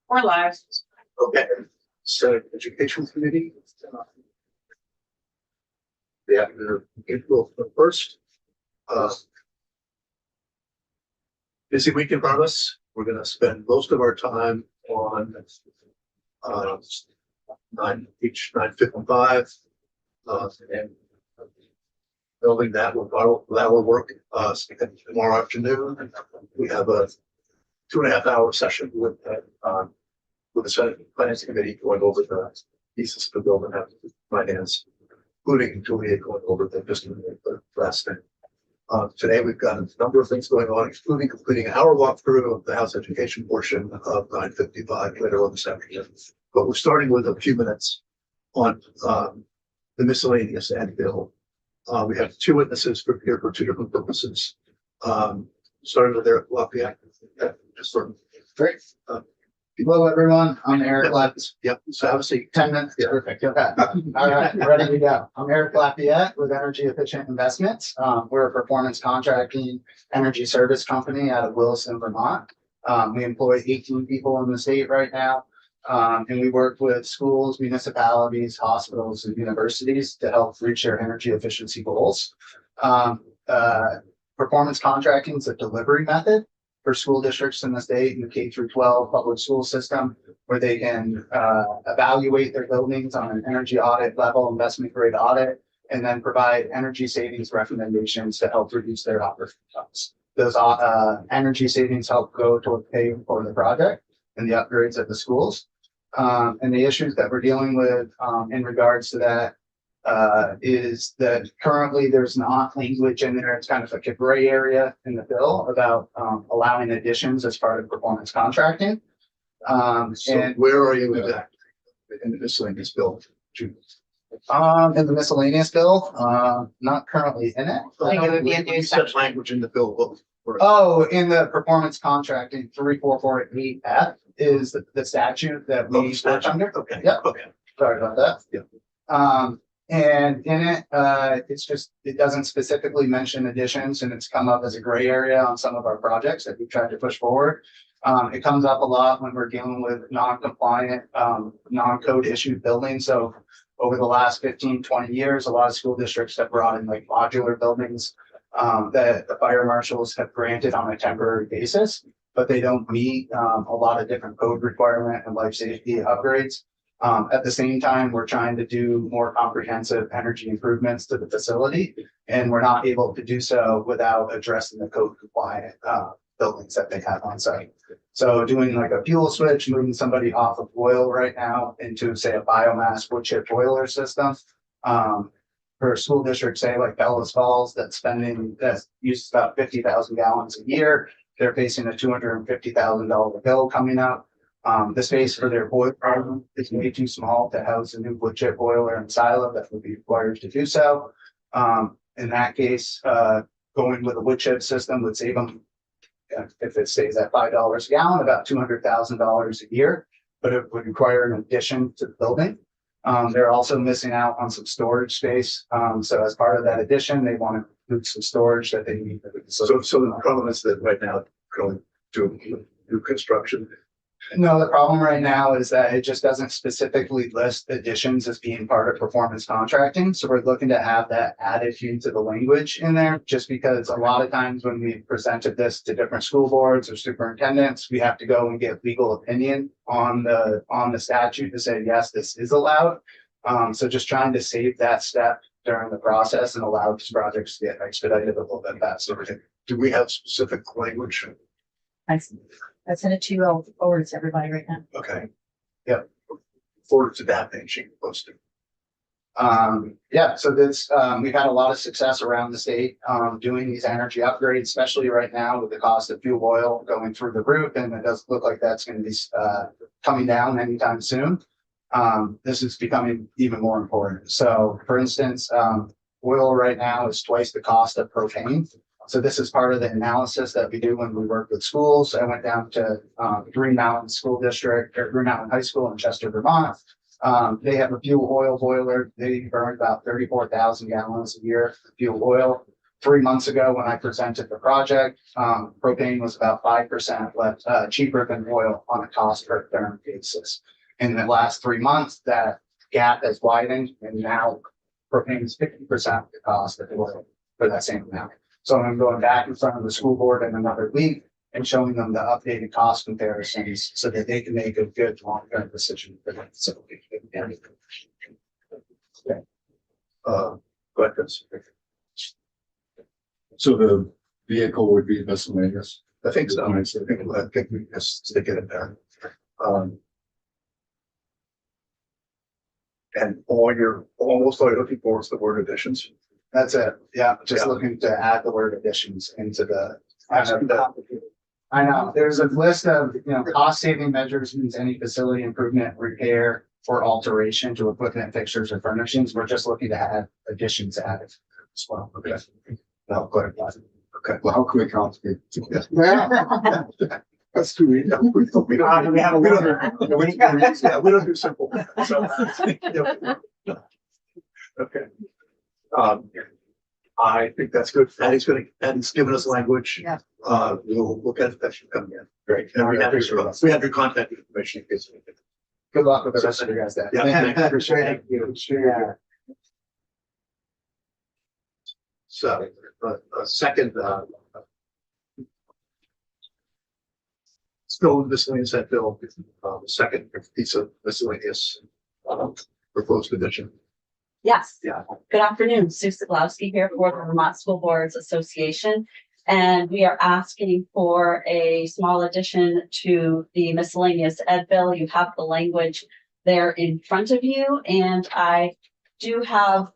We're live. Okay, so education committee. Yeah, April 1st. Busy week in front of us. We're gonna spend most of our time on 955 and building that will work tomorrow afternoon. We have a 2.5 hour session with the Senate Finance Committee going over the pieces of the bill that have finance, including Julia going over the last thing. Today we've got a number of things going on, including completing our walkthrough of the House education portion of 955 later on this afternoon. But we're starting with a few minutes on the miscellaneous ad bill. We have two witnesses here for two different purposes. Starting with Eric Lafayette. Just for Great. Hello, everyone. I'm Eric Lafayette. Yep. So have a seat. 10 minutes. Yeah. Perfect. Okay. All right. Ready to go. I'm Eric Lafayette with Energy Efficient Investments. We're a performance contracting energy service company out of Williston, Vermont. We employ 18 people in the state right now. And we work with schools, municipalities, hospitals, and universities to help reach their energy efficiency goals. Performance contracting is a delivery method for school districts in the state in the K through 12 public school system, where they can evaluate their buildings on an energy audit level, investment grade audit, and then provide energy savings recommendations to help reduce their operating costs. Those energy savings help go toward paying for the project and the upgrades at the schools. And the issues that we're dealing with in regards to that is that currently there's not language in there. It's kind of like a gray area in the bill about allowing additions as part of performance contracting. So where are you exactly in the miscellaneous bill? In the miscellaneous bill, not currently in it. I think it would be a new You said section. language in the bill book. Oh, in the performance contracting 3448F is the statute that we work under. Okay. Yep. Okay. Sorry about that. Yeah. And in it, it doesn't specifically mention additions, and it's come up as a gray area on some of our projects that we've tried to push forward. It comes up a lot when we're dealing with non-compliant, non-code issued buildings. So over the last 15, 20 years, a lot of school districts have brought in like modular buildings that the fire marshals have granted on a temporary basis, but they don't meet a lot of different code requirement and life safety upgrades. At the same time, we're trying to do more comprehensive energy improvements to the facility, and we're not able to do so without addressing the code compliant buildings that they have on site. So doing like a fuel switch, moving somebody off of oil right now into say a biomass wood chip boiler system. For a school district, say like Bellows Falls, that uses about 50,000 gallons a year. They're facing a $250,000 bill coming up. The space for their boiler room is way too small to house a new wood chip boiler and silo that would be required to do so. In that case, going with a wood chip system would save them, if it stays at $5 a gallon, about $200,000 a year, but it would require an addition to the building. They're also missing out on some storage space. So as part of that addition, they want to include some storage that they need. So the problem is that right now, going to new construction. No, the problem right now is that it just doesn't specifically list additions as being part of performance contracting. So we're looking to have that added into the language in there, just because a lot of times when we presented this to different school boards or superintendents, we have to go and get legal opinion on the statute to say, yes, this is allowed. So just trying to save that step during the process and allow these projects to get expedited a little bit faster. Do we have specific language? I sent it to you. I'll forward it to everybody right now. Okay. Yep. Forward to that thing she posted. Yeah, so this, we've had a lot of success around the state, doing these energy upgrades, especially right now with the cost of fuel oil going through the roof, and it doesn't look like that's going to be, coming down anytime soon. This is becoming even more important. So for instance, oil right now is twice the cost of propane. So this is part of the analysis that we do when we work with schools. I went down to Green Mountain School District or Green Mountain High School in Chester, Vermont. They have a fuel oil boiler. They burn about 34,000 gallons a year of fuel oil. 3 months ago when I presented the project, propane was about 5% less, cheaper than oil on a cost per therm basis. In the last 3 months, that gap has widened and now propane is 50% the cost of oil for that same amount. So I'm going back in front of the school board in another week and showing them the updated cost comparisons so that they can make a good long-term decision for that facility. Go ahead, Chris. So the vehicle would be miscellaneous. I think so. I think we just stick it in there. And almost all you're looking for is the word additions. That's it. Yeah, just Yeah. looking to add the word additions into the. I know, there's a list of, cost saving measures means any facility improvement, repair, or alteration to equipment, fixtures, or furnishings. We're just looking to add additions added as well. Okay. Now, go ahead. Okay. Well, how can we complicate? That's too easy. We don't do simple. So, okay. I think that's good. Eddie's given us language. Yeah. We'll look at that should come in. Great. And we have your contact information. Good luck with the rest of you guys. Then. Yeah, Thank you. Yeah. So, a second, still miscellaneous that bill, the second piece of miscellaneous, proposed addition. Yes. Yeah. Good afternoon, Sue Siglowski here for the Vermont School Boards Association. And we are asking for a small addition to the miscellaneous ed bill. You have the language there in front of you. And I do have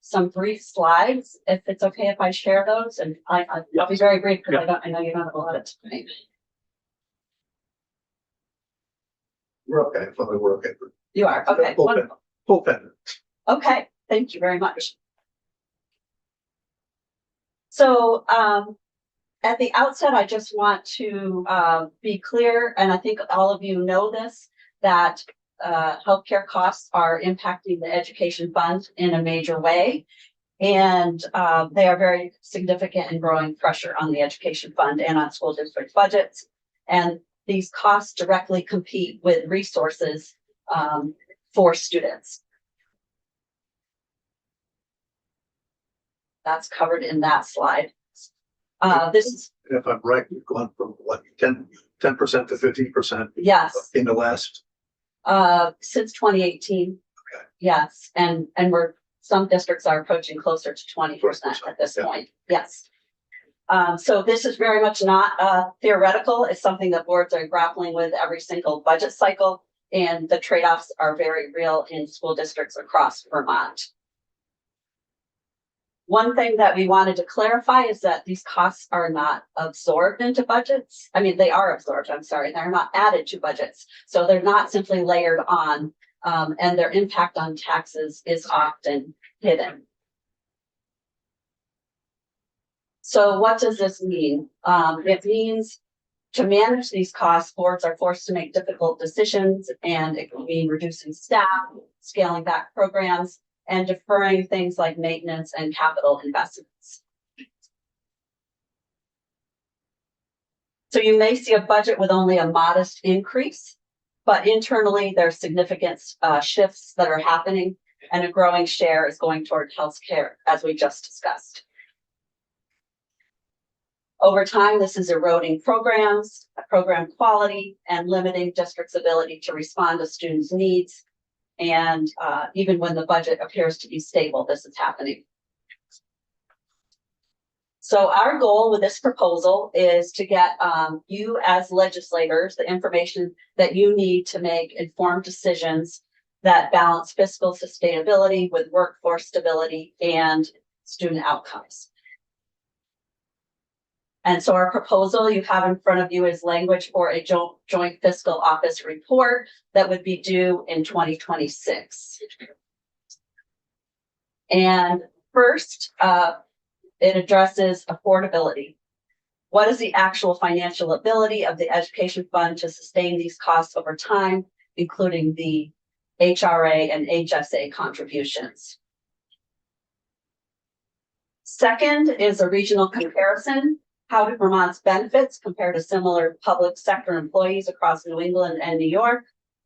some brief slides, if it's okay if I share those. And I'll be very brief because I know you don't have a lot of time. We're okay. We're okay. You are, okay, wonderful. Full pen. Okay, thank you very much. So at the outset, I just want to be clear, and I think all of you know this, that healthcare costs are impacting the education fund in a major way. And they are very significant and growing pressure on the education fund and on school district budgets. And these costs directly compete with resources for students. That's covered in that slide. This is, If I'm right, we've gone from what, 10% to 15%. yes, In the last. since 2018. Okay. Yes, and some districts are approaching closer to 20% at this Yeah. point. Yes. So this is very much not theoretical. It's something that boards are grappling with every single budget cycle, and the trade-offs are very real in school districts across Vermont. One thing that we wanted to clarify is that these costs are not absorbed into budgets. I mean, they are absorbed, I'm sorry, they're not added to budgets. So they're not simply layered on, and their impact on taxes is often hidden. So what does this mean? It means to manage these costs, boards are forced to make difficult decisions, and it can mean reducing staff, scaling back programs, and deferring things like maintenance and capital investments. So you may see a budget with only a modest increase, but internally there's significant shifts that are happening, and a growing share is going toward healthcare, as we just discussed. Over time, this is eroding programs, program quality, and limiting districts' ability to respond to students' needs. And even when the budget appears to be stable, this is happening. So our goal with this proposal is to get you as legislators the information that you need to make informed decisions that balance fiscal sustainability with workforce stability and student outcomes. And so our proposal you have in front of you is language for a joint fiscal office report that would be due in 2026. And first, it addresses affordability. What is the actual financial ability of the education fund to sustain these costs over time, including the HRA and HSA contributions? Second is a regional comparison. How do Vermont's benefits compare to similar public sector employees across New England and New York?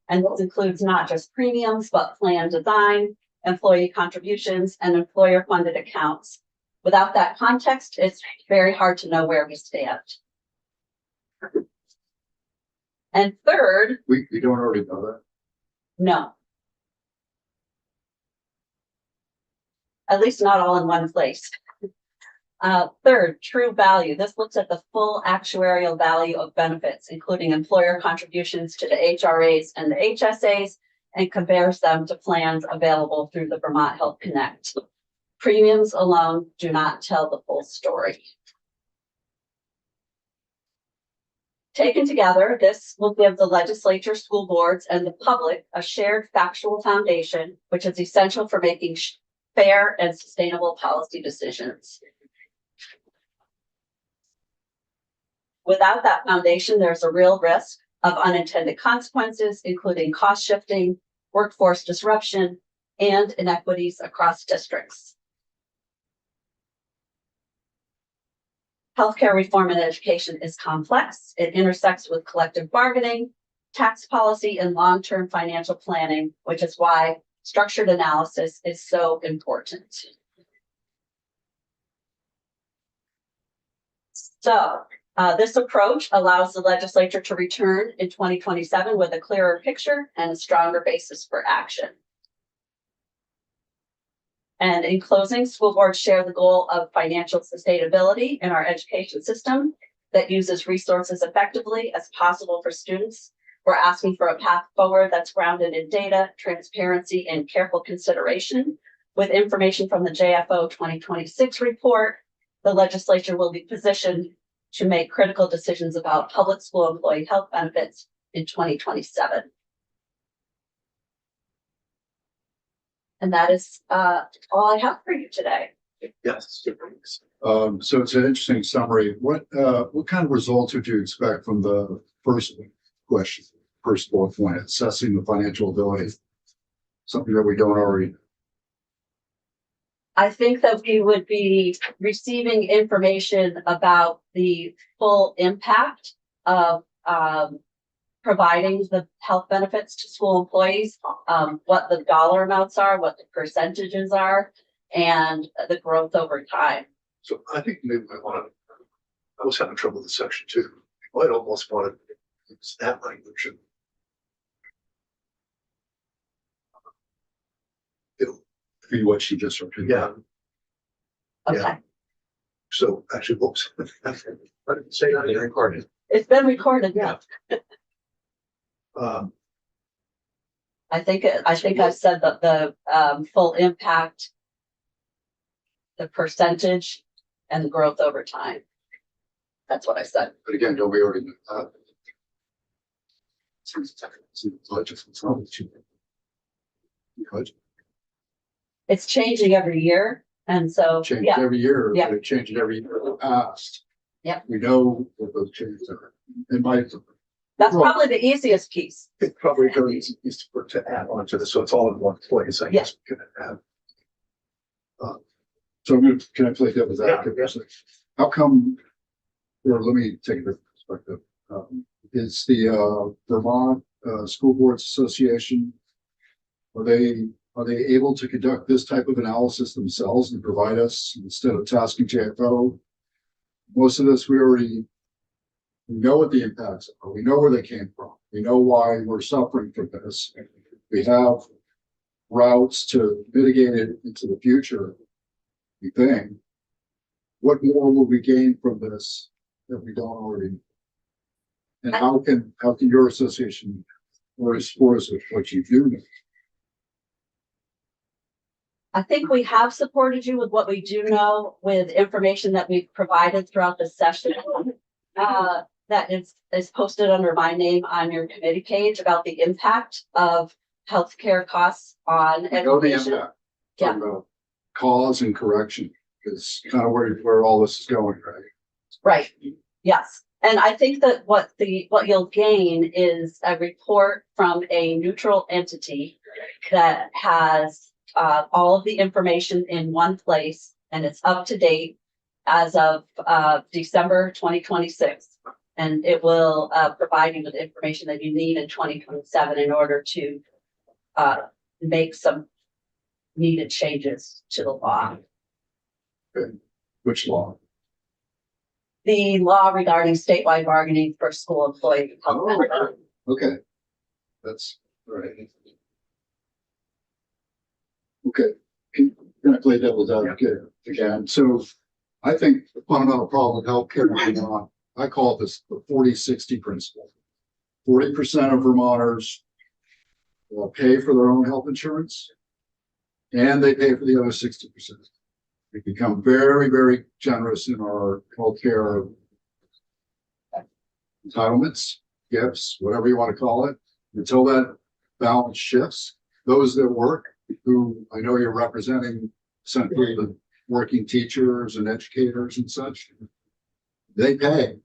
And this includes not just premiums, but plan design, employee contributions, and employer-funded accounts. Without that context, it's very hard to know where we stand. And third, We don't already know that. no. At least not all in one place. Third, true value. This looks at the full actuarial value of benefits, including employer contributions to the HRAs and the HSAs, and compares them to plans available through the Vermont Health Connect. Premiums alone do not tell the full story. Taken together, this will give the legislature, school boards, and the public a shared factual foundation, which is essential for making fair and sustainable policy decisions. Without that foundation, there's a real risk of unintended consequences, including cost shifting, workforce disruption, and inequities across districts. Healthcare reform and education is complex. It intersects with collective bargaining, tax policy, and long-term financial planning, which is why structured analysis is so important. So this approach allows the legislature to return in 2027 with a clearer picture and a stronger basis for action. And in closing, school boards share the goal of financial sustainability in our education system that uses resources effectively as possible for students. We're asking for a path forward that's grounded in data, transparency, and careful consideration. With information from the JFO 2026 report, the legislature will be positioned to make critical decisions about public school employee health benefits in 2027. And that is all I have for you today. Yes. So it's an interesting summary. What kind of results would you expect from the first question, first bullet point, assessing the financial ability? Something that we don't already. I think that we would be receiving information about the full impact of providing the health benefits to school employees, what the dollar amounts are, what the percentages are, and the growth over time. So I think maybe I was having trouble with section 2. I might almost want to use that language and Be what she just repeated. yeah. Okay, Yeah. So actually, whoops. I didn't say that in recording. it's been recorded. Yeah, I think I said that the full impact, the percentage, and the growth over time. That's what I said. But again, don't we already know that? It's changing every year, and so Change yeah, every year, Yeah. but it changed every year in the past. Yep. We know what those changes are. In my, that's probably the easiest piece. It's probably very easy to add on to this, so it's all in one place. I guess we can add. so I'm gonna, can I play devil's Yeah, advocate? How come, or let me take a different perspective. Is the Vermont School Boards Association, are they able to conduct this type of analysis themselves and provide us instead of tasking JFO? Most of this, we know what the impacts are. We know where they came from. We know why we're suffering from this. We have routes to mitigate it into the future. We think, what more will we gain from this that we don't already? And how can your association support us with what you do know? I think we have supported you with what we do know, with information that we've provided throughout the session. That is posted under my name on your committee page about the impact of healthcare costs on I know the education. impact. Yeah. Talking about cause and correction is kind of where all this is going, right? Right, yes. And I think that what you'll gain is a report from a neutral entity that has all of the information in one place and it's up to date as of December 2026. And it will provide you with information that you need in 2027 in order to make some needed changes to the law. Which law? The law regarding statewide bargaining for school employee health benefits. Okay. That's all right. Okay, can I play devil's advocate again? So I think the fundamental problem with healthcare in Vermont, I call this the 40-60 principle. 40% of Vermonters will pay for their own health insurance, and they pay for the other 60%. We become very, very generous in our healthcare entitlements, gifts, whatever you want to call it, until that balance shifts. Those that work, who I know you're representing, essentially the working teachers and educators and such, they pay.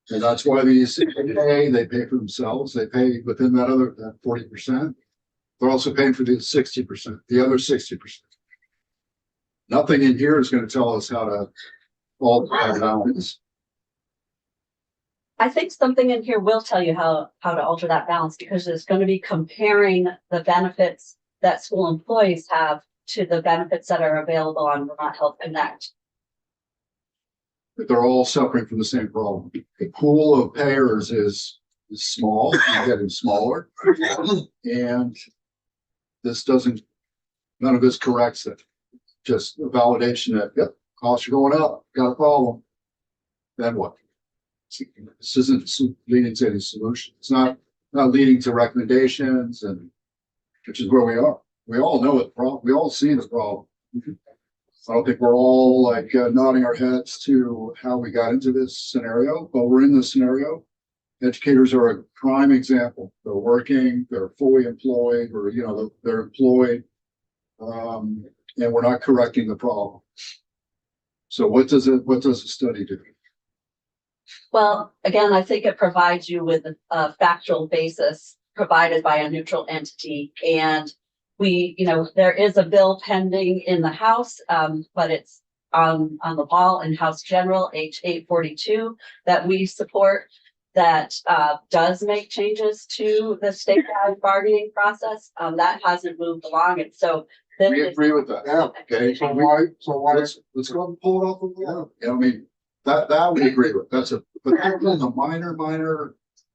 And that's why they pay for themselves. They pay within that 40%. They're also paying for the 60%, the other 60%. Nothing in here is going to tell us how to alter that balance. I think something in here will tell you how to alter that balance, because it's going to be comparing the benefits that school employees have to the benefits that are available on Vermont Health Connect. But they're all suffering from the same problem. The pool of payers is small and getting smaller. And none of this corrects it. Just a validation that, yep, costs are going up, got a problem. Then what? This isn't leading to any solution. It's not leading to recommendations, and which is where we are. We all know the problem. We all see the problem. I don't think we're all like nodding our heads to how we got into this scenario, but we're in this scenario. Educators are a prime example. They're working, they're fully employed, or they're employed, and we're not correcting the problem. So what does the study do? Well, again, I think it provides you with a factual basis provided by a neutral entity. And there is a bill pending in the House, but it's on the ball in House General H 842 that we support, that does make changes to the statewide bargaining process. That hasn't moved along. And so We agree with that. Yeah. Okay. So why? Let's go and pull it off of the wall. I mean, that we agree with. But that's a minor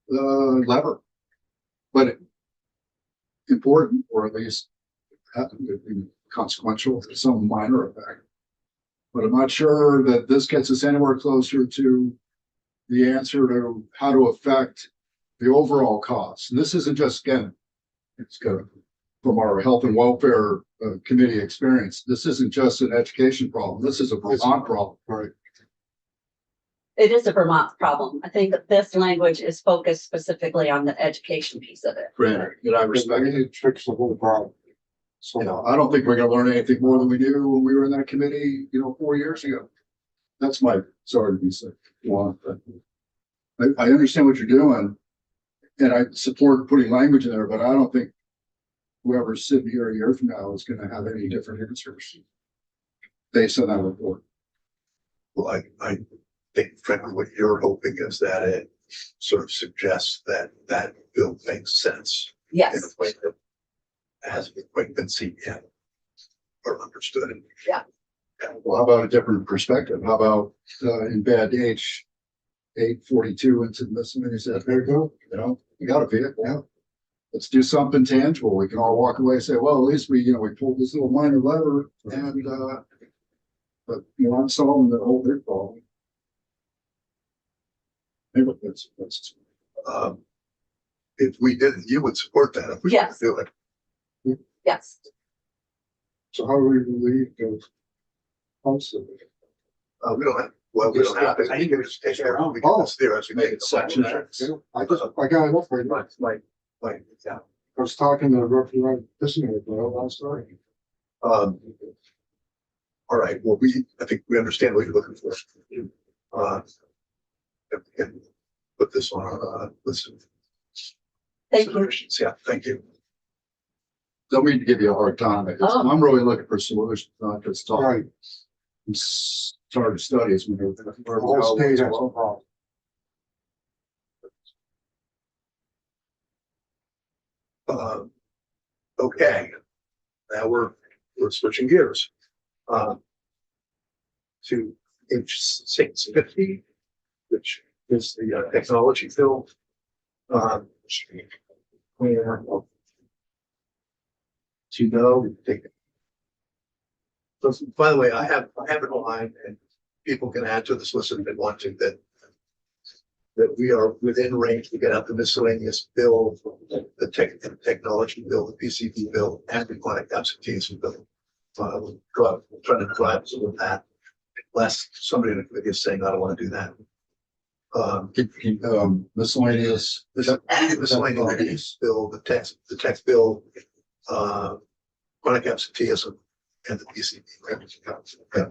lever, but important, or at least consequential, some minor effect. But I'm not sure that this gets us anywhere closer to the answer to how to affect the overall cost. And this isn't just, again, it's good from our health and welfare committee experience. This isn't just an education problem. This is a Vermont problem. Right. It is a Vermont problem. I think that this language is focused specifically on the education piece of it. Granted, and I respect it. Fix the whole problem. So I don't think we're going to learn anything more than we knew when we were in that committee, 4 years ago. That's my, sorry to be sick. I understand what you're doing, and I support putting language in there, but I don't think whoever's sitting here a year from now is going to have any different answers based on that report. Well, I think, frankly, what you're hoping is that it sort of suggests that bill makes sense. Yes. In a way that hasn't quite been seen yet or understood. Yeah. Well, how about a different perspective? How about embed H 842 into this? And he said, there you go. You got a vehicle. Yeah. Let's do something tangible. We can all walk away and say, well, at least we pulled this little minor lever, and but I'm solving the whole big problem. Maybe that's if we did, you would support that if we Yes. do it. Yes. so. How do we relieve the concept? We don't have. Well, we don't have. I think we just take our own. We can just theoretically Make it section. I I got enough right now. Like, yeah. I was talking to Representative Kissinger last night. All right, well, I think we understand what you're looking for. And put this on our list. Thank you. Yeah, thank you. don't mean to give you a hard time. Oh. I'm really looking for solutions, not just talk. Right. Started studies. All state has a problem. Okay, now we're switching gears. To H650, which is the technology field. Where to know. So, by the way, I have it online, and people can add to this list if they want to, that we are within range to get out the miscellaneous bill, the technology bill, the PCB bill, and the client absenteeism bill. We're trying to drive some of that, less somebody in the committee is saying, I don't want to do that. Miscellaneous. Miscellaneous bill, the text bill, chronic absenteeism, and the PCB. Okay.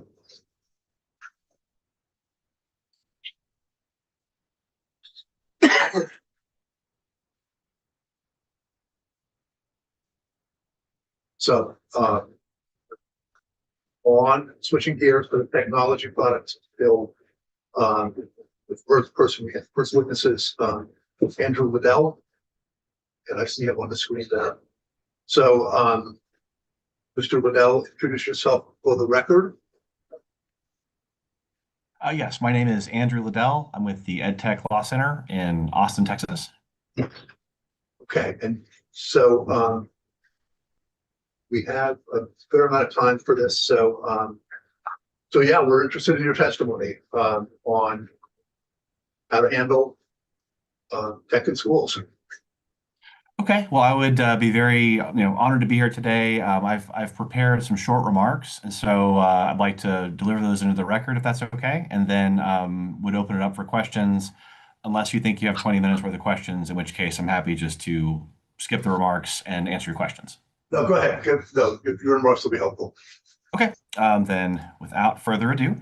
So, on switching gears to the technology products bill, the first witnesses, Andrew Liddell, and I see him on the screen there. So, Mr. Liddell, introduce yourself for the record. Yes, my name is Andrew Liddell. I'm with the EdTech Law Center in Austin, Texas. Okay, and so we have a fair amount of time for this. So, so yeah, we're interested in your testimony on how to handle tech in schools. Okay, well, I would be very honored to be here today. I've prepared some short remarks, and so I'd like to deliver those into the record if that's okay, and then would open it up for questions, unless you think you have 20 minutes worth of questions, in which case I'm happy just to skip the remarks and answer your questions. No, go ahead. Your remarks will be helpful. Okay, then without further ado,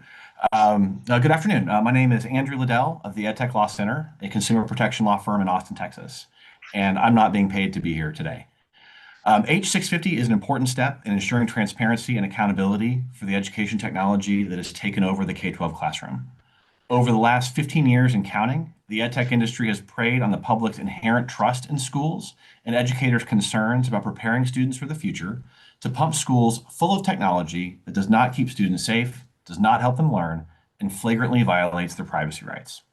good afternoon. My name is Andrew Liddell of the EdTech Law Center, a consumer protection law firm in Austin, Texas, and I'm not being paid to be here today. H650 is an important step in ensuring transparency and accountability for the education technology that has taken over the K-12 classroom. Over the last 15 years and counting, the EdTech industry has preyed on the public's inherent trust in schools and educators' concerns about preparing students for the future to pump schools full of technology that does not keep students safe, does not help them learn, and flagrantly violates their privacy rights.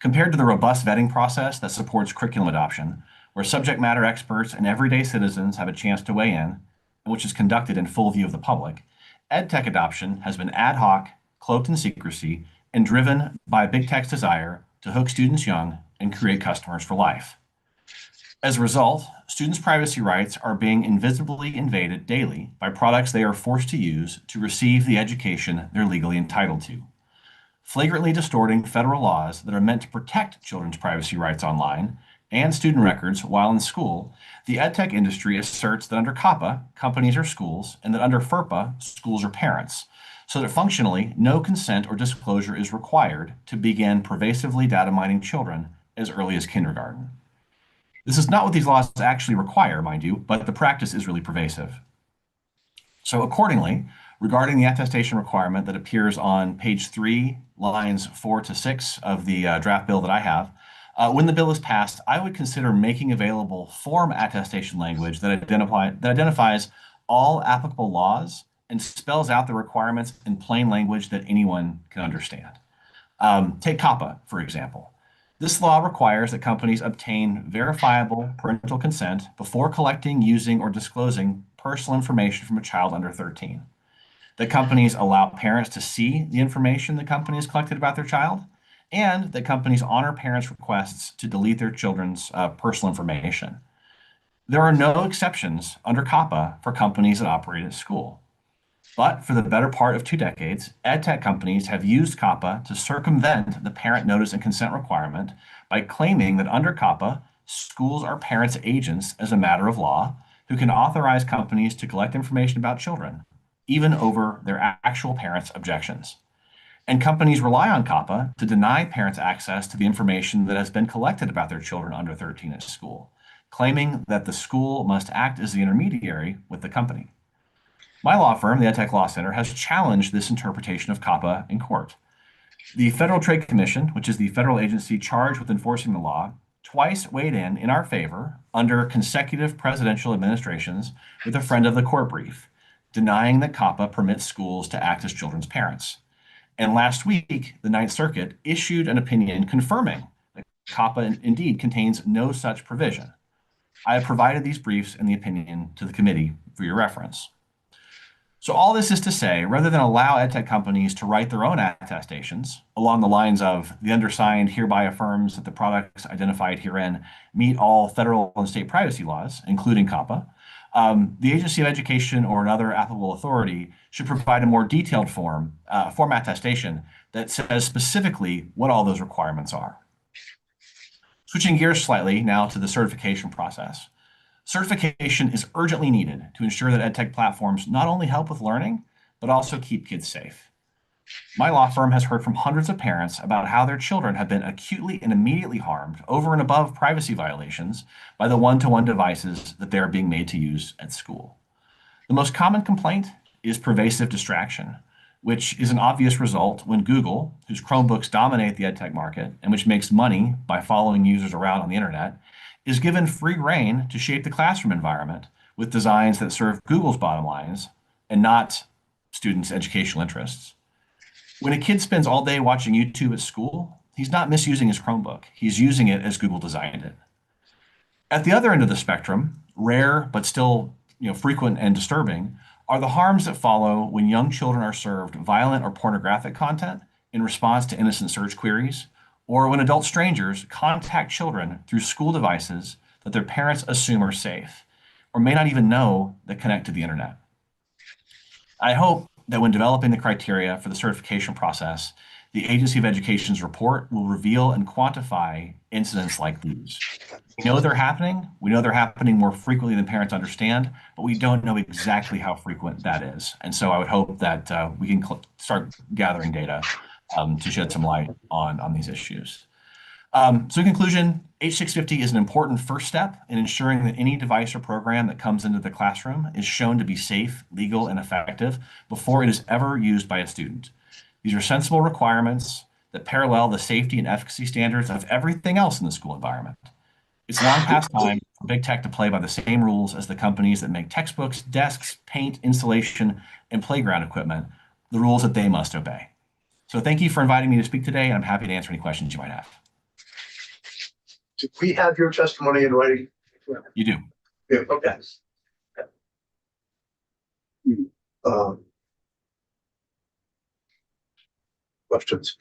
Compared to the robust vetting process that supports curriculum adoption, where subject matter experts and everyday citizens have a chance to weigh in, and which is conducted in full view of the public, EdTech adoption has been ad hoc, cloaked in secrecy, and driven by big tech's desire to hook students young and create customers for life. As a result, students' privacy rights are being invisibly invaded daily by products they are forced to use to receive the education they're legally entitled to. Flagrantly distorting federal laws that are meant to protect children's privacy rights online and student records while in school, the EdTech industry asserts that under COPPA, companies are schools, and that under FERPA, schools are parents, so that functionally no consent or disclosure is required to begin pervasively data mining children as early as kindergarten. This is not what these laws actually require, mind you, but the practice is really pervasive. So accordingly, regarding the attestation requirement that appears on page 3, lines 4 to 6 of the draft bill that I have, when the bill is passed, I would consider making available form attestation language that identifies all applicable laws and spells out the requirements in plain language that anyone can understand. Take COPPA, for example. This law requires that companies obtain verifiable parental consent before collecting, using, or disclosing personal information from a child under 13. That companies allow parents to see the information the company has collected about their child, and that companies honor parents' requests to delete their children's personal information. There are no exceptions under COPPA for companies that operate at school. But for the better part of 2 decades, EdTech companies have used COPPA to circumvent the parent notice and consent requirement by claiming that under COPPA, schools are parents' agents as a matter of law who can authorize companies to collect information about children, even over their actual parents' objections. And companies rely on COPPA to deny parents access to the information that has been collected about their children under 13 at school, claiming that the school must act as the intermediary with the company. My law firm, the EdTech Law Center, has challenged this interpretation of COPPA in court. The Federal Trade Commission, which is the federal agency charged with enforcing the law, twice weighed in our favor under consecutive presidential administrations with a friend of the court brief, denying that COPPA permits schools to act as children's parents. And last week, the Ninth Circuit issued an opinion confirming that COPPA indeed contains no such provision. I have provided these briefs and the opinion to the committee for your reference. So all this is to say, rather than allow edtech companies to write their own attestations along the lines of the undersigned hereby affirms that the products identified herein meet all federal and state privacy laws, including COPPA, the Agency of Education or another applicable authority should provide a more detailed form attestation that says specifically what all those requirements are. Switching gears slightly now to the certification process. Certification is urgently needed to ensure that edtech platforms not only help with learning, but also keep kids safe. My law firm has heard from hundreds of parents about how their children have been acutely and immediately harmed over and above privacy violations by the one-to-one devices that they are being made to use at school. The most common complaint is pervasive distraction, which is an obvious result when Google, whose Chromebooks dominate the edtech market and which makes money by following users around on the internet, is given free rein to shape the classroom environment with designs that serve Google's bottom lines and not students' educational interests. When a kid spends all day watching YouTube at school, he's not misusing his Chromebook. He's using it as Google designed it. At the other end of the spectrum, rare but still frequent and disturbing, are the harms that follow when young children are served violent or pornographic content in response to innocent search queries, or when adult strangers contact children through school devices that their parents assume are safe, or may not even know that connect to the internet. I hope that when developing the criteria for the certification process, the Agency of Education's report will reveal and quantify incidents like these. We know they're happening. We know they're happening more frequently than parents understand, but we don't know exactly how frequent that is. And so I would hope that we can start gathering data to shed some light on these issues. So in conclusion, H650 is an important first step in ensuring that any device or program that comes into the classroom is shown to be safe, legal, and effective before it is ever used by a student. These are sensible requirements that parallel the safety and efficacy standards of everything else in the school environment. It's long past time for big tech to play by the same rules as the companies that make textbooks, desks, paint, installation, and playground equipment, the rules that they must obey. So thank you for inviting me to speak today, and I'm happy to answer any questions you might have. Do we have your testimony in writing? You do. Yeah, okay. Questions?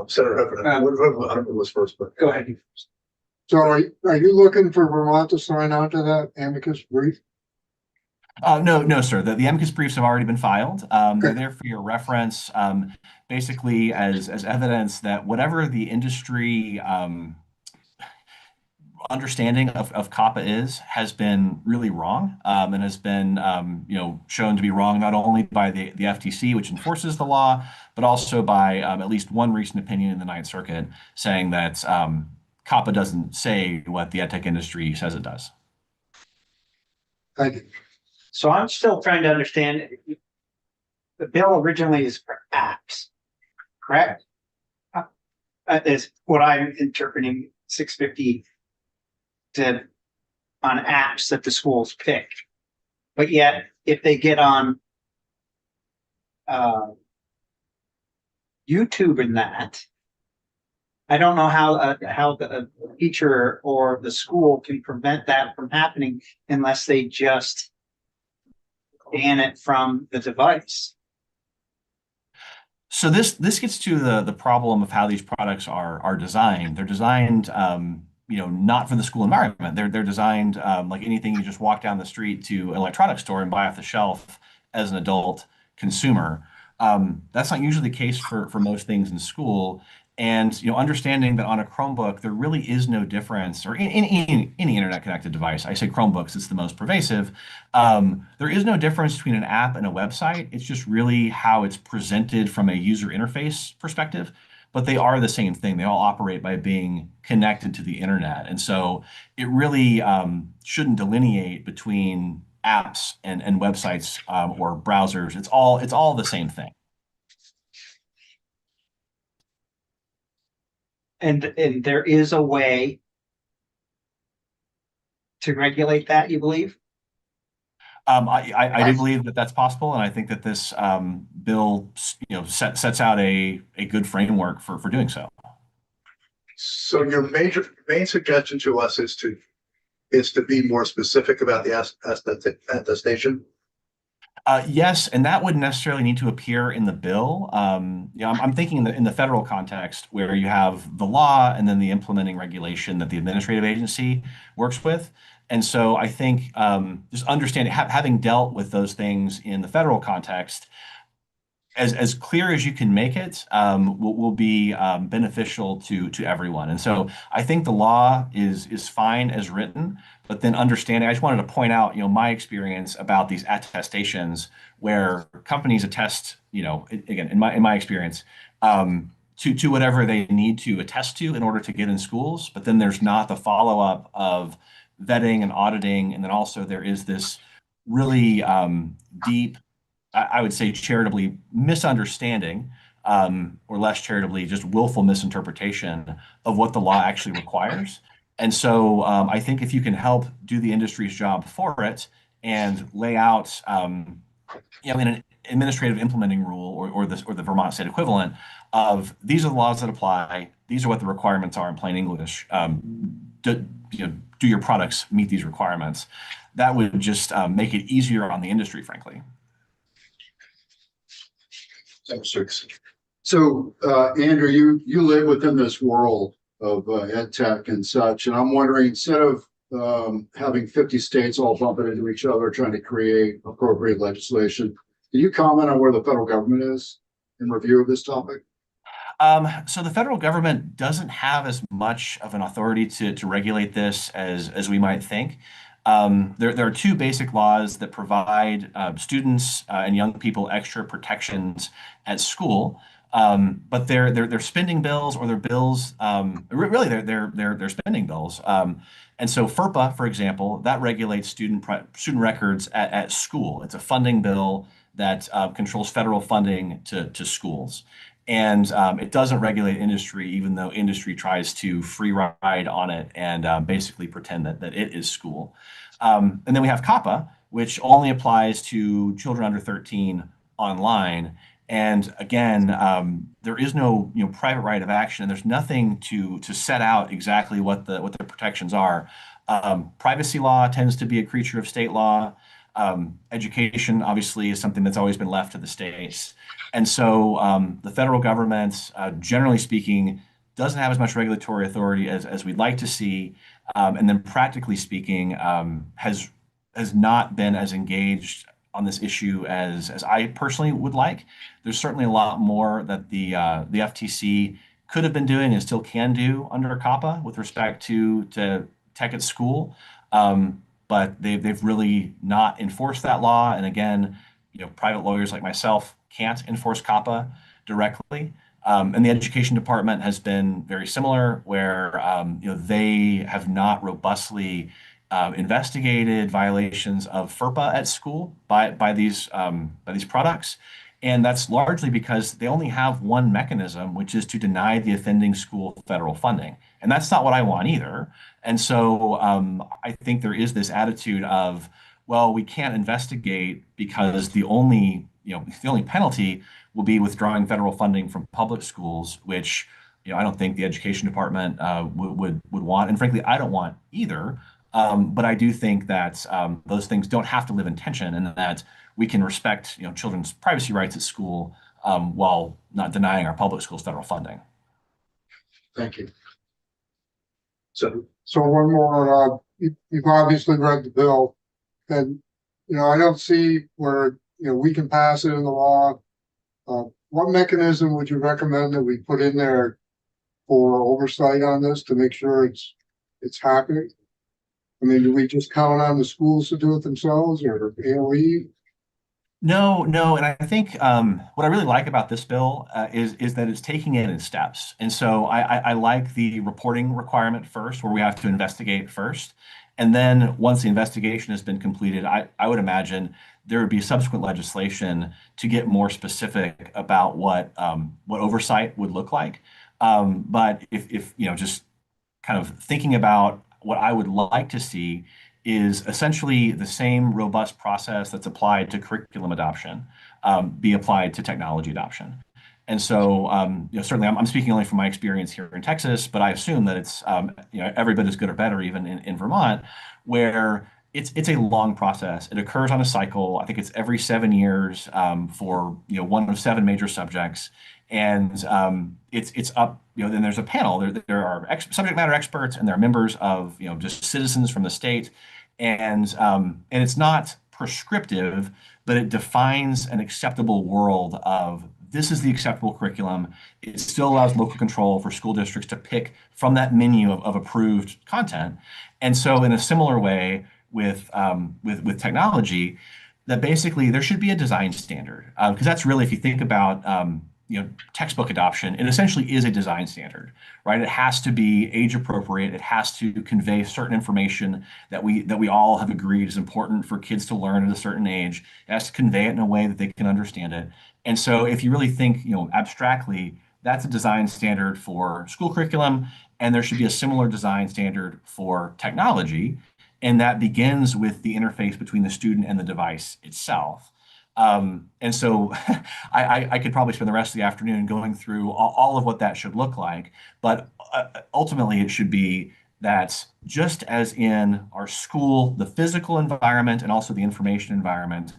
Senator Heffernan, I don't know who was first, but Go ahead. So are you looking for Vermont to sign on to that amicus brief? No, sir. The amicus briefs have already been filed. They're there for your reference, basically as evidence that whatever the industry understanding of COPPA has been really wrong, and has been shown to be wrong not only by the FTC, which enforces the law, but also by at least one recent opinion in the Ninth Circuit saying that COPPA doesn't say what the edtech industry says it does. Thank you. So I'm still trying to understand, the bill originally is for apps, correct? Is what I'm interpreting 650 to on apps that the schools pick. But yet, if they get on YouTube and that, I don't know how the teacher or the school can prevent that from happening unless they just ban it from the device. So this gets to the problem of how these products are designed. They're designed not for the school environment. They're designed like anything you just walk down the street to an electronics store and buy off the shelf as an adult consumer. That's not usually the case for most things in school. And understanding that on a Chromebook, there really is no difference, or in any internet connected device. I say Chromebooks, it's the most pervasive. There is no difference between an app and a website. It's just really how it's presented from a user interface perspective. but they are the same thing. They all operate by being connected to the internet. And so it really shouldn't delineate between apps and websites or browsers. It's all the same thing. And there is a way to regulate that, you believe? I do believe that that's possible, and I think that this bill, sets out a good framework for doing so. So your main suggestion to us is to be more specific about the attestation. Yes, and that wouldn't necessarily need to appear in the bill. I'm thinking in the federal context where you have the law and then the implementing regulation that the administrative agency works with. And so I think just understanding, having dealt with those things in the federal context, as clear as you can make it, will be beneficial to everyone. And so I think the law is fine as written, but then understanding, I just wanted to point out, my experience about these attestations where companies attest, again, in my experience, to whatever they need to attest to in order to get in schools, but then there's not the follow-up of vetting and auditing, and then also there is this really deep, I would say charitably misunderstanding, or less charitably, just willful misinterpretation of what the law actually requires. And so I think if you can help do the industry's job for it and lay out, in an administrative implementing rule or the Vermont state equivalent of these are the laws that apply, these are what the requirements are in plain English. Do your products meet these requirements? That would just make it easier on the industry, frankly. So, Andrew, you live within this world of ed tech and such, and I'm wondering, instead of having 50 states all bumping into each other trying to create appropriate legislation, can you comment on where the federal government is in review of this topic? So the federal government doesn't have as much of an authority to regulate this as we might think. There are two basic laws that provide students and young people extra protections at school, but they're spending bills, or they're bills. Really, they're spending bills. And so FERPA, for example, that regulates student records at school. It's a funding bill that controls federal funding to schools. And it doesn't regulate industry, even though industry tries to free ride on it and basically pretend that it is school. And then we have COPPA, which only applies to children under 13 online. And again, there is no private right of action, and there's nothing to set out exactly what the protections are. Privacy law tends to be a creature of state law. Education, obviously, is something that's always been left to the states. And so the federal government, generally speaking, doesn't have as much regulatory authority as we'd like to see. And then practically speaking, has not been as engaged on this issue as I personally would like. There's certainly a lot more that the FTC could have been doing and still can do under COPPA with respect to tech at school. But they've really not enforced that law. And again, private lawyers like myself can't enforce COPPA directly. And the education department has been very similar, where they have not robustly investigated violations of FERPA at school by these products. And that's largely because they only have one mechanism, which is to deny the offending school federal funding. And that's not what I want either. And so I think there is this attitude of, well, we can't investigate because the only penalty will be withdrawing federal funding from public schools, which I don't think the education department would want, and frankly, I don't want either. But I do think that those things don't have to live in tension, and that we can respect children's privacy rights at school while not denying our public schools federal funding. Thank you. So one more, you've obviously read the bill, and, I don't see where, we can pass it in the law. What mechanism would you recommend that we put in there for oversight on this to make sure it's happening? I mean, do we just count on the schools to do it themselves, or AOE? No, no, and I think what I really like about this bill is that it's taking it in steps, and so I like the reporting requirement first, where we have to investigate first, and then once the investigation has been completed, I would imagine there would be subsequent legislation to get more specific about what oversight would look like. But if you know, just kind of thinking about what I would like to see is essentially the same robust process that's applied to curriculum adoption, be applied to technology adoption. And so, certainly I'm speaking only from my experience here in Texas, but I assume that it's, every bit as good or better even in Vermont, where it's a long process. It occurs on a cycle. I think it's every 7 years for, one of seven major subjects. And it's up, then there's a panel. There are subject matter experts and there are members of, just citizens from the state. And it's not prescriptive, but it defines an acceptable world of this is the acceptable curriculum. It still allows local control for school districts to pick from that menu of approved content. And so in a similar way with technology, that basically there should be a design standard. Because that's really, if you think about textbook adoption, it essentially is a design standard, right? It has to be age appropriate. It has to convey certain information that we all have agreed is important for kids to learn at a certain age. It has to convey it in a way that they can understand it. And so if you really think, abstractly, that's a design standard for school curriculum, and there should be a similar design standard for technology. And that begins with the interface between the student and the device itself. And so I could probably spend the rest of the afternoon going through all of what that should look like. But ultimately, it should be that just as in our school, the physical environment and also the information environment,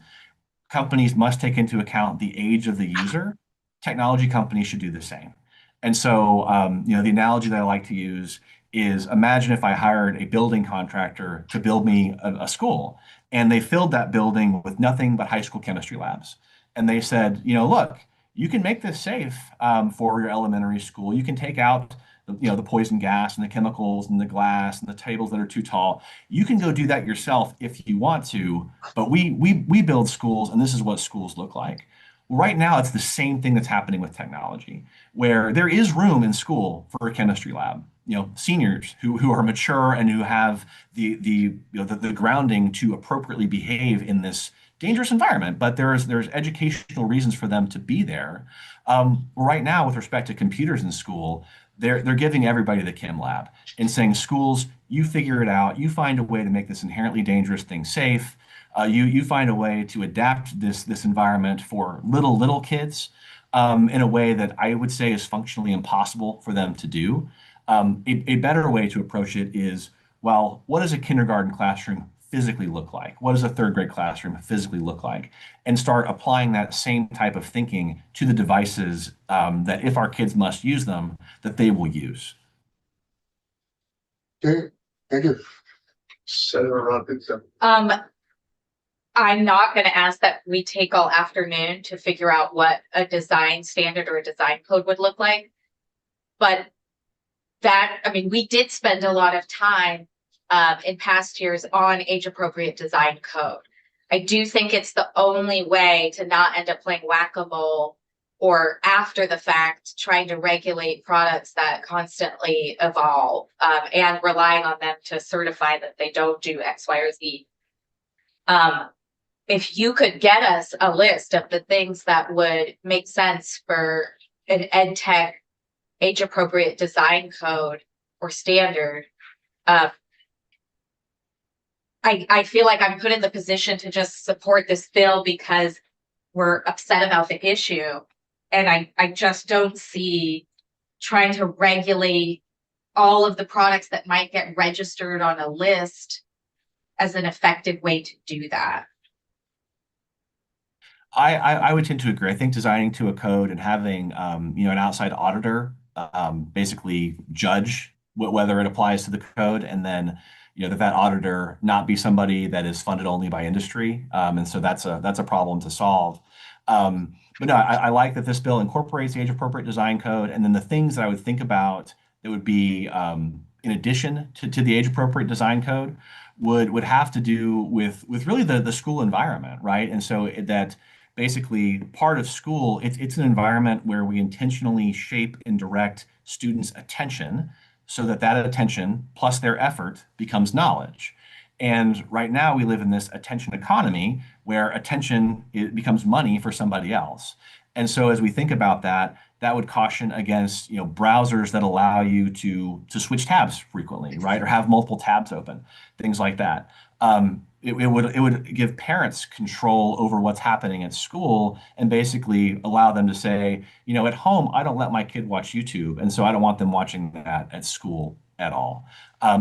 companies must take into account the age of the user. Technology companies should do the same. And so, the analogy that I like to use is imagine if I hired a building contractor to build me a school, and they filled that building with nothing but high school chemistry labs. And they said, look, you can make this safe for your elementary school. You can take out the poison gas and the chemicals and the glass and the tables that are too tall. You can go do that yourself if you want to, but we build schools, and this is what schools look like. Right now, it's the same thing that's happening with technology, where there is room in school for a chemistry lab. Seniors who are mature and who have the grounding to appropriately behave in this dangerous environment, but there's educational reasons for them to be there. Right now, with respect to computers in school, they're giving everybody the chem lab and saying, schools, you figure it out. You find a way to make this inherently dangerous thing safe. You find a way to adapt this environment for little kids in a way that I would say is functionally impossible for them to do. A better way to approach it is, well, what does a kindergarten classroom physically look like? What does a third grade classroom physically look like? And start applying that same type of thinking to the devices that if our kids must use them, that they will use. Okay, thank you. Senator Robinson. I'm not going to ask that we take all afternoon to figure out what a design standard or a design code would look like. But we did spend a lot of time in past years on age appropriate design code. I do think it's the only way to not end up playing whack-a-mole or after the fact trying to regulate products that constantly evolve and relying on them to certify that they don't do X, Y, or Z. If you could get us a list of the things that would make sense for an ed tech age appropriate design code or standard, I feel like I'm put in the position to just support this bill because we're upset about the issue. And I just don't see trying to regulate all of the products that might get registered on a list as an effective way to do that. I would tend to agree. I think designing to a code and having an outside auditor basically judge whether it applies to the code, and then that auditor not be somebody that is funded only by industry, and so that's a problem to solve. But no, I like that this bill incorporates the age appropriate design code, and then the things that I would think about that would be in addition to the age appropriate design code would have to do with really the school environment, right? And so that basically part of school, it's an environment where we intentionally shape and direct students' attention so that that attention plus their effort becomes knowledge. And right now we live in this attention economy where attention it becomes money for somebody else. And so as we think about that, that would caution against, browsers that allow you to switch tabs frequently, right? Or have multiple tabs open, things like that. It would give parents control over what's happening at school and basically allow them to say, at home, I don't let my kid watch YouTube, and so I don't want them watching that at school at all.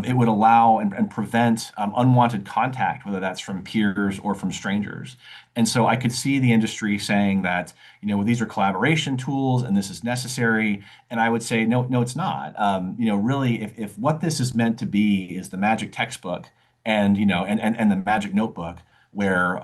It would allow and prevent unwanted contact, whether that's from peers or from strangers. And so I could see the industry saying that, these are collaboration tools and this is necessary. And I would say, no, it's not. Really, if what this is meant to be is the magic textbook and, and the magic notebook where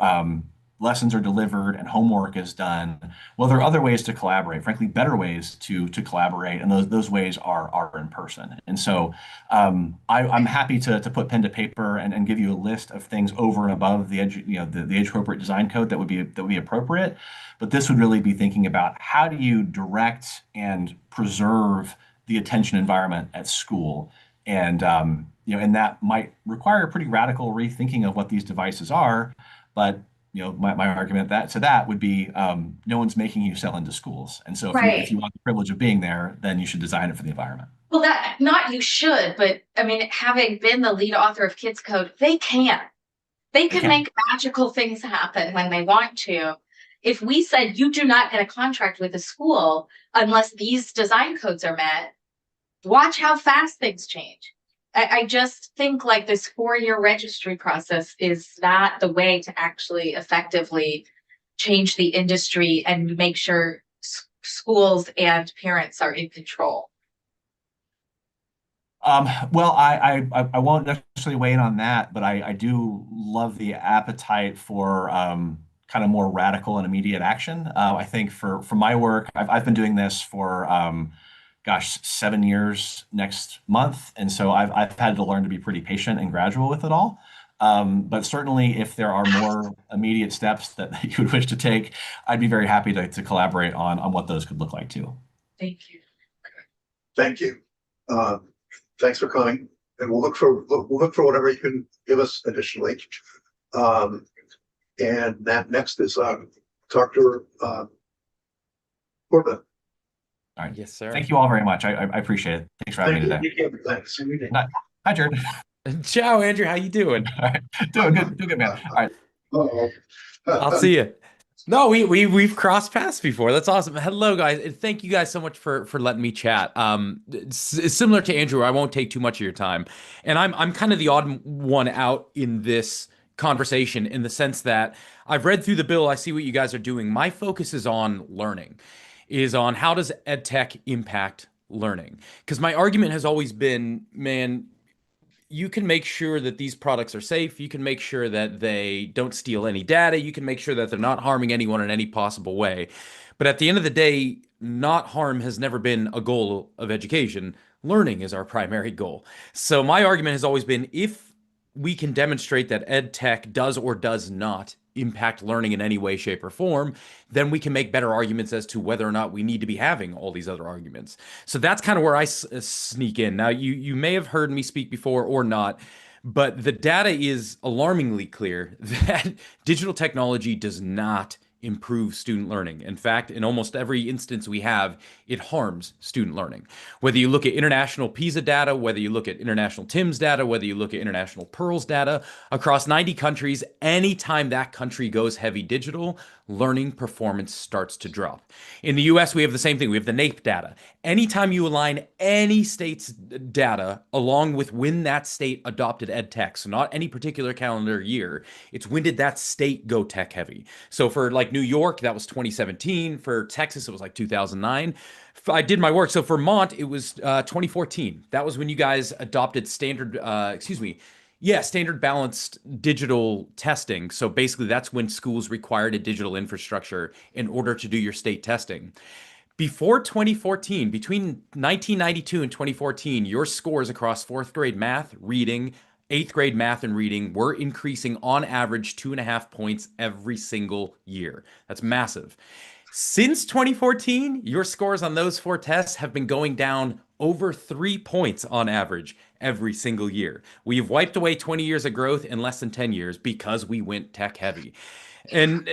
lessons are delivered and homework is done. Well, there are other ways to collaborate, frankly, better ways to collaborate, and those ways are in person. And so I'm happy to put pen to paper and give you a list of things over and above the age appropriate design code that would be appropriate. But this would really be thinking about how do you direct and preserve the attention environment at school. And and that might require a pretty radical rethinking of what these devices are. But my argument that would be no one's making you sell into schools. And so if you want the privilege of being there, then you should design it for the environment. Well, that not you should, but I mean, having been the lead author of Kids Code, they can make magical things happen when they want to. If we said you do not get a contract with a school unless these design codes are met, watch how fast things change. I just think like this 4-year registry process is not the way to actually effectively change the industry and make sure schools and parents are in control. Well, I won't necessarily weigh in on that, but I do love the appetite for kind of more radical and immediate action. I think for my work, I've been doing this for 7 years next month. And so I've had to learn to be pretty patient and gradual with it all. But certainly if there are more immediate steps that you would wish to take, I'd be very happy to collaborate on what those could look like too. Thank you. Thank you. Thanks for coming, and we'll look for whatever you can give us additionally. And that next is Dr. Corbett. All right. Yes, sir. Thank you all very much. I appreciate it. Thanks for having me today. Thanks. Hi, Jared. Ciao, Andrew. How you doing? All right. Doing good, man. All right. Uh-oh. I'll see you. No, we've crossed paths before. That's awesome. Hello, guys, and thank you guys so much for letting me chat. It's similar to Andrew, I won't take too much of your time, and I'm kind of the odd one out in this conversation in the sense that I've read through the bill. I see what you guys are doing. My focus is on learning, is on how does ed tech impact learning? Because my argument has always been, man, you can make sure that these products are safe. You can make sure that they don't steal any data. You can make sure that they're not harming anyone in any possible way. But at the end of the day, not harm has never been a goal of education. Learning is our primary goal. So my argument has always been, if we can demonstrate that ed tech does or does not impact learning in any way, shape, or form, then we can make better arguments as to whether or not we need to be having all these other arguments. So that's kind of where I sneak in. Now, you may have heard me speak before or not, but the data is alarmingly clear that digital technology does not improve student learning. In fact, in almost every instance we have, it harms student learning. Whether you look at international PISA data, whether you look at international TIMSS data, whether you look at international PEARLS data, across 90 countries, anytime that country goes heavy digital, learning performance starts to drop. In the US, we have the same thing. We have the NAEP data. Anytime you align any state's data along with when that state adopted ed tech, so not any particular calendar year, it's when did that state go tech heavy. So for like New York, that was 2017. For Texas, it was like 2009. I did my work. So for Vermont, it was 2014. That was when you guys adopted standard balanced digital testing. So basically that's when schools required a digital infrastructure in order to do your state testing. Before 2014, between 1992 and 2014, your scores across fourth grade math, reading, eighth grade math and reading were increasing on average 2.5 points every single year. That's massive. Since 2014, your scores on those 4 tests have been going down over 3 points on average every single year. We've wiped away 20 years of growth in less than 10 years because we went tech heavy. And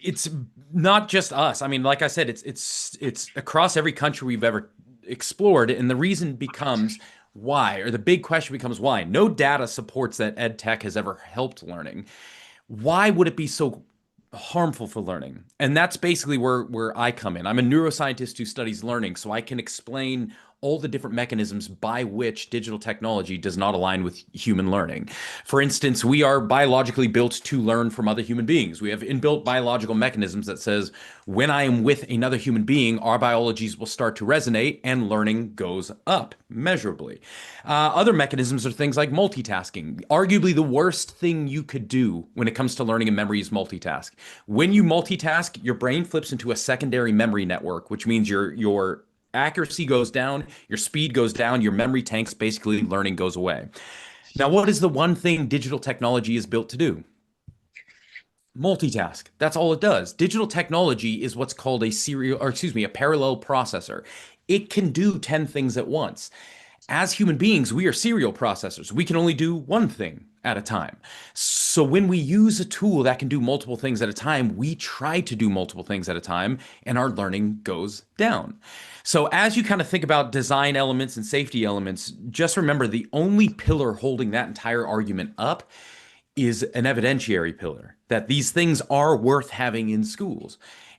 it's not just us. I mean, like I said, it's across every country we've ever explored. And the reason becomes why, or the big question becomes why. No data supports that ed tech has ever helped learning. Why would it be so harmful for learning? And that's basically where I come in. I'm a neuroscientist who studies learning, so I can explain all the different mechanisms by which digital technology does not align with human learning. For instance, we are biologically built to learn from other human beings. We have inbuilt biological mechanisms that says when I am with another human being, our biologies will start to resonate and learning goes up measurably. Other mechanisms are things like multitasking. Arguably the worst thing you could do when it comes to learning and memory is multitask. When you multitask, your brain flips into a secondary memory network, which means your accuracy goes down, your speed goes down, your memory tanks, basically learning goes away. Now, what is the one thing digital technology is built to do? Multitask. That's all it does. Digital technology is what's called a parallel processor. It can do 10 things at once. As human beings, we are serial processors. We can only do one thing at a time. So when we use a tool that can do multiple things at a time, we try to do multiple things at a time, and our learning goes down. So as you kind of think about design elements and safety elements, just remember the only pillar holding that entire argument up is an evidentiary pillar, that these things are worth having in schools.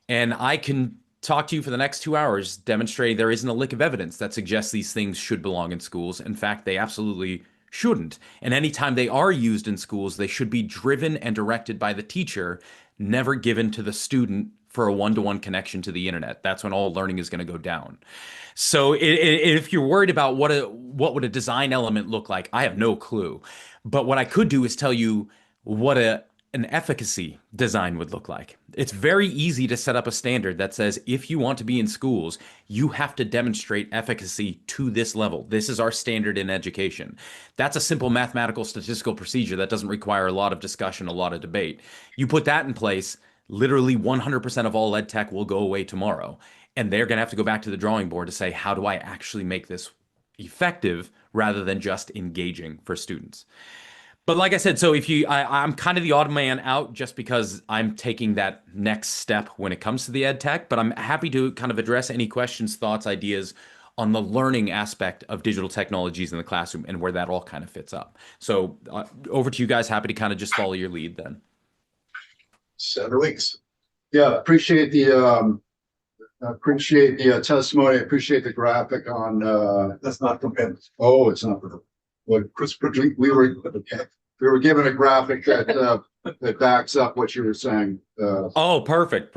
And I can talk to you for the next 2 hours demonstrating there isn't a lick of evidence that suggests these things should belong in schools. In fact, they absolutely shouldn't. And anytime they are used in schools, they should be driven and directed by the teacher, never given to the student for a one-to-one connection to the internet. That's when all learning is going to go down. So if you're worried about what would a design element look like, I have no clue. But what I could do is tell you what an efficacy design would look like. It's very easy to set up a standard that says if you want to be in schools, you have to demonstrate efficacy to this level. This is our standard in education. That's a simple mathematical statistical procedure that doesn't require a lot of discussion, a lot of debate. You put that in place, literally 100% of all ed tech will go away tomorrow. And they're going to have to go back to the drawing board to say, how do I actually make this effective rather than just engaging for students? But like I said, so I'm kind of the odd man out just because I'm taking that next step when it comes to the ed tech, but I'm happy to kind of address any questions, thoughts, ideas on the learning aspect of digital technologies in the classroom and where that all kind of fits up. So over to you guys. Happy to kind of just follow your lead then. 7 weeks. Yeah, appreciate the testimony. Appreciate the graphic on, That's not compared. oh, it's not, what Chris, we were given a graphic that, that backs up what you were saying. Oh, perfect.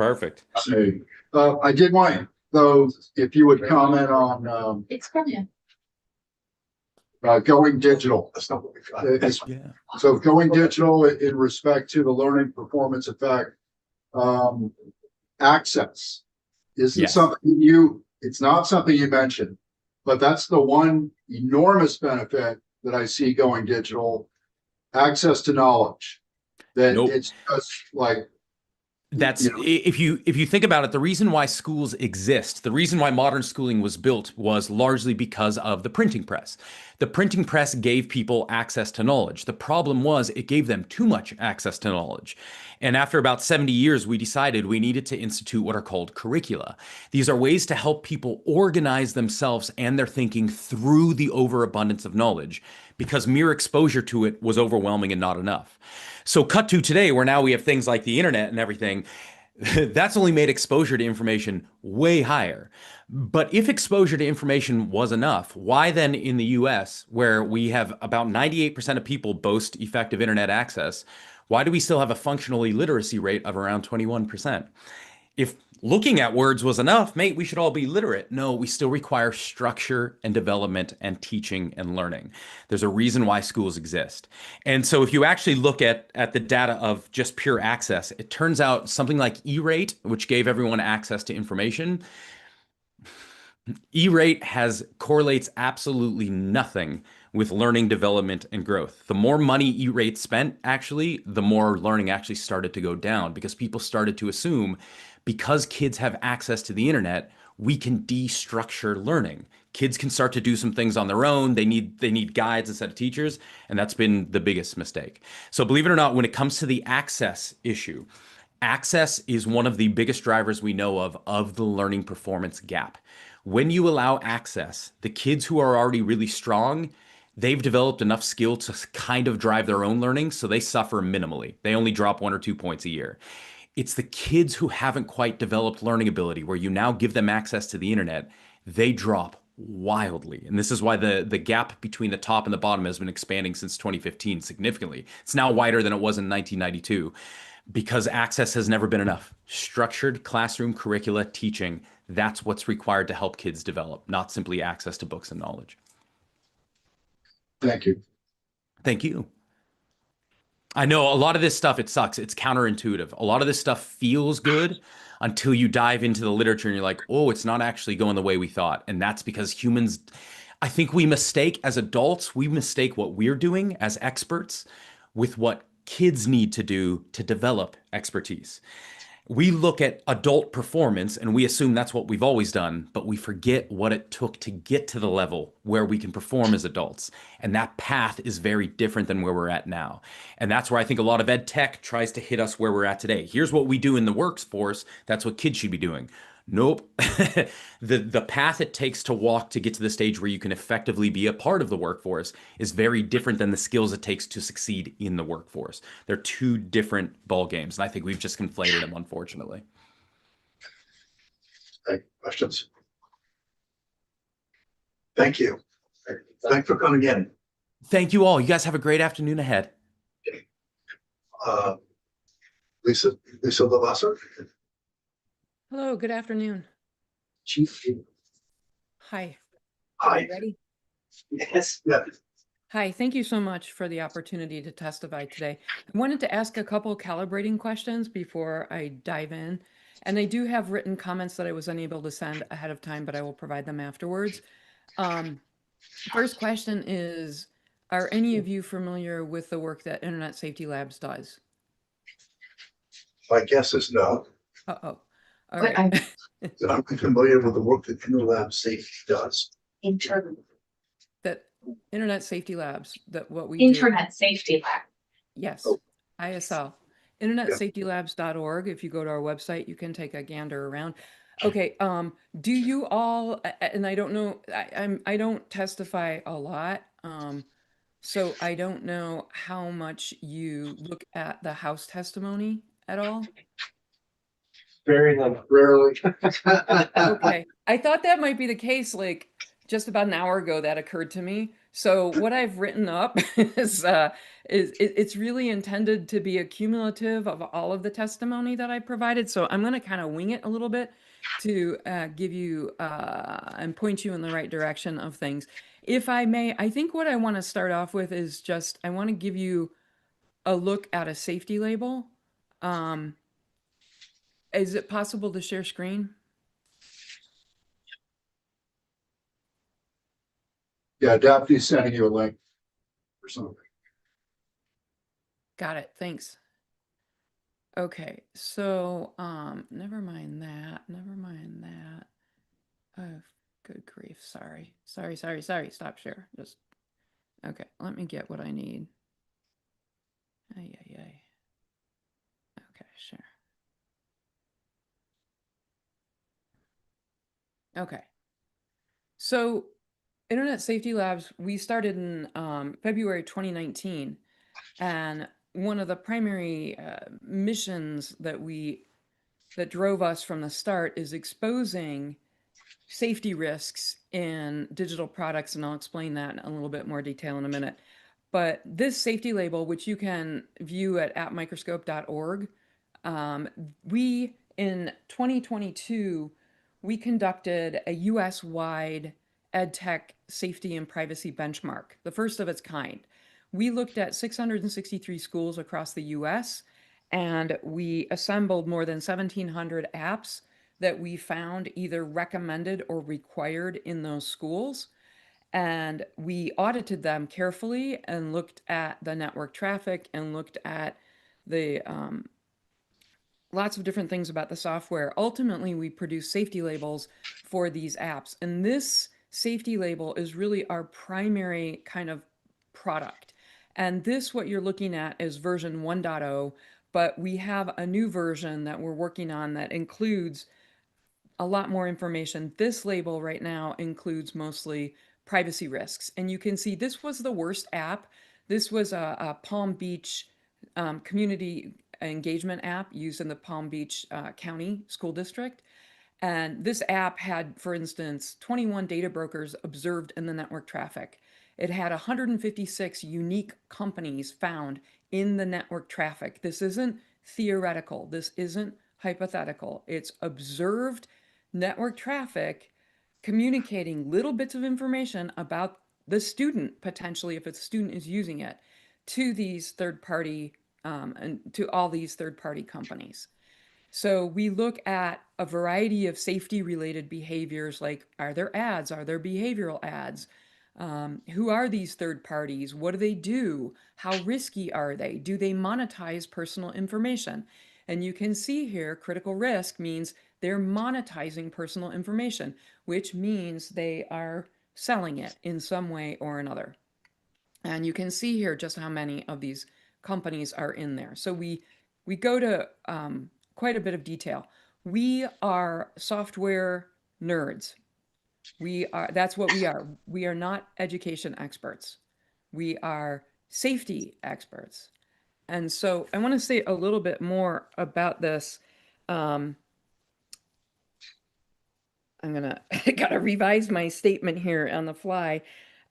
I did want, though, if you would comment on, It's coming. going digital. That's not what we got. Yeah. So going digital in respect to the learning performance effect, access isn't Yes. something it's not something you mentioned, but that's the one enormous benefit that I see going digital, access to knowledge. That Nope. it's just like, That's if you think about it, the reason why schools exist, the reason why modern schooling was built was largely because of the printing press. The printing press gave people access to knowledge. The problem was it gave them too much access to knowledge. And after about 70 years, we decided we needed to institute what are called curricula. These are ways to help people organize themselves and their thinking through the overabundance of knowledge, because mere exposure to it was overwhelming and not enough. So cut to today, where now we have things like the internet and everything. That's only made exposure to information way higher. But if exposure to information was enough, why then in the US, where we have about 98% of people boast effective internet access, why do we still have a functional illiteracy rate of around 21%? If looking at words was enough, mate, we should all be literate. No, we still require structure and development and teaching and learning. There's a reason why schools exist. And so if you actually look at the data of just pure access, it turns out something like E-rate, which gave everyone access to information, E-rate correlates absolutely nothing with learning, development, and growth. The more money E-Rate spent, actually, the more learning actually started to go down because people started to assume because kids have access to the internet, we can destructure learning. Kids can start to do some things on their own. They need guides instead of teachers, and that's been the biggest mistake. So believe it or not, when it comes to the access issue, access is one of the biggest drivers we know of the learning performance gap. When you allow access, the kids who are already really strong, they've developed enough skill to kind of drive their own learning, so they suffer minimally. They only drop 1 or 2 points a year. It's the kids who haven't quite developed learning ability, where you now give them access to the internet, they drop wildly. And this is why the gap between the top and the bottom has been expanding since 2015 significantly. It's now wider than it was in 1992 because access has never been enough. Structured classroom curricula teaching, that's what's required to help kids develop, not simply access to books and knowledge. Thank you. Thank you. I know a lot of this stuff, it sucks. It's counterintuitive. A lot of this stuff feels good until you dive into the literature and you're like, oh, it's not actually going the way we thought. And that's because humans, I think we mistake as adults, we mistake what we're doing as experts with what kids need to do to develop expertise. We look at adult performance and we assume that's what we've always done, but we forget what it took to get to the level where we can perform as adults. And that path is very different than where we're at now. And that's where I think a lot of ed tech tries to hit us where we're at today. Here's what we do in the workforce. That's what kids should be doing. Nope. The path it takes to walk to get to the stage where you can effectively be a part of the workforce is very different than the skills it takes to succeed in the workforce. They're two different ball games, and I think we've just conflated them, unfortunately. Any questions? Thank you. Thanks for coming in. Thank you all. You guys have a great afternoon ahead. Lisa Lavasser. Hello, good afternoon. Chief. Hi. Hi. Ready? Yes. Yeah. Hi, thank you so much for the opportunity to testify today. I wanted to ask a couple calibrating questions before I dive in. And I do have written comments that I was unable to send ahead of time, but I will provide them afterwards. First question is, are any of you familiar with the work that Internet Safety Labs does? My guess is no. Uh-oh. All right. I'm familiar with the work that InterLab Safety does. That Internet Safety Labs, that what we Internet Safety Lab. Yes, Oh. ISL. InternetSafetyLabs.org. If you go to our website, you can take a gander around. Okay, do you all, and I don't know, I don't testify a lot, so I don't know how much you look at the House testimony at all. Very little. Rarely. Okay, I thought that might be the case, like just about an hour ago that occurred to me. So what I've written up is it's really intended to be a cumulative of all of the testimony that I provided. So I'm going to kind of wing it a little bit to give you and point you in the right direction of things. If I may, I think what I want to start off with is just I want to give you a look at a safety label. Is it possible to share screen? Yeah, Daphne's sending you a link or something. Got it. Thanks. Okay, so never mind that. Never mind that. Oh, good grief. Sorry. Stop share. Just okay, let me get what I need. Ay. Okay, sure. Okay. So Internet Safety Labs, we started in February 2019, and one of the primary missions that drove us from the start is exposing safety risks in digital products, and I'll explain that in a little bit more detail in a minute. But this safety label, which you can view at appmicroscope.org, we in 2022 we conducted a US-wide EdTech safety and privacy benchmark, the first of its kind. We looked at 663 schools across the US, and we assembled more than 1,700 apps that we found either recommended or required in those schools. And we audited them carefully and looked at the network traffic and looked at the lots of different things about the software. Ultimately, we produce safety labels for these apps. And this safety label is really our primary kind of product. And this, what you're looking at, is version 1.0, but we have a new version that we're working on that includes a lot more information. This label right now includes mostly privacy risks. And you can see this was the worst app. This was a Palm Beach community engagement app used in the Palm Beach County School District. And this app had, for instance, 21 data brokers observed in the network traffic. It had 156 unique companies found in the network traffic. This isn't theoretical. This isn't hypothetical. It's observed network traffic communicating little bits of information about the student, potentially, if a student is using it, to these third-party and to all these third-party companies. So we look at a variety of safety-related behaviors, like are there ads? Are there behavioral ads? Who are these third parties? What do they do? How risky are they? Do they monetize personal information? And you can see here, critical risk means they're monetizing personal information, which means they are selling it in some way or another. And you can see here just how many of these companies are in there. So we go to quite a bit of detail. We are software nerds. That's what we are. We are not education experts. We are safety experts. And so I want to say a little bit more about this. I'm gotta revise my statement here on the fly.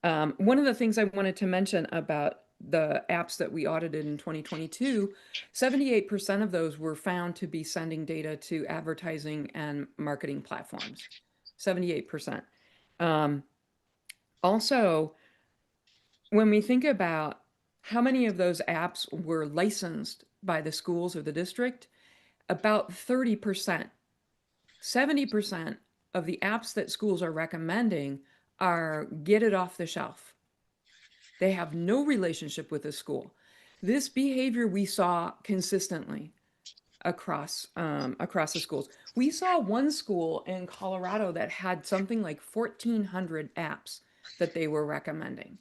One of the things I wanted to mention about the apps that we audited in 2022, 78% of those were found to be sending data to advertising and marketing platforms. 78%. Also, when we think about how many of those apps were licensed by the schools or the district, about 30%. 70% of the apps that schools are recommending are get it off the shelf. They have no relationship with the school. This behavior we saw consistently across the schools. We saw one school in Colorado that had something like 1,400 apps that they were recommending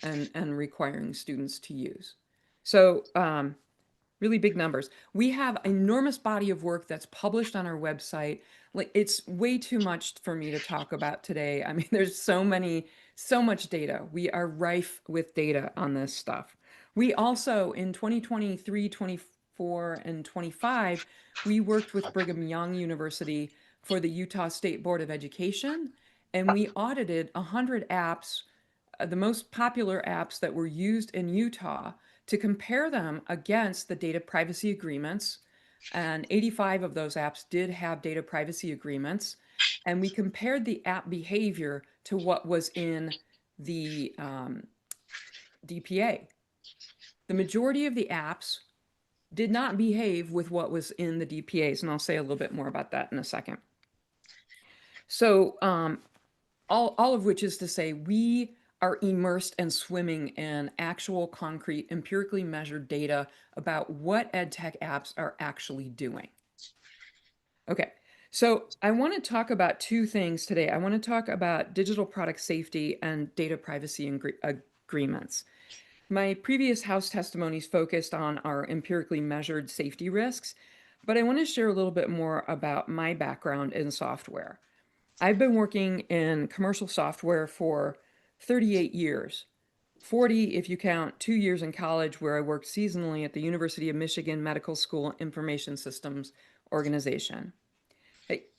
and requiring students to use. So really big numbers. We have enormous body of work that's published on our website. Like, it's way too much for me to talk about today. I mean, there's so much data. We are rife with data on this stuff. We also, in 2023, 24, and 25, we worked with Brigham Young University for the Utah State Board of Education, and we audited 100 apps, the most popular apps that were used in Utah, to compare them against the data privacy agreements. And 85 of those apps did have data privacy agreements. And we compared the app behavior to what was in the DPA. The majority of the apps did not behave with what was in the DPAs. And I'll say a little bit more about that in a second. So all of which is to say, we are immersed and swimming in actual concrete, empirically measured data about what EdTech apps are actually doing. Okay, so I want to talk about two things today. I want to talk about digital product safety and data privacy agreements. My previous House testimonies focused on our empirically measured safety risks, but I want to share a little bit more about my background in software. I've been working in commercial software for 38 years, 40 if you count 2 years in college where I worked seasonally at the University of Michigan Medical School Information Systems Organization.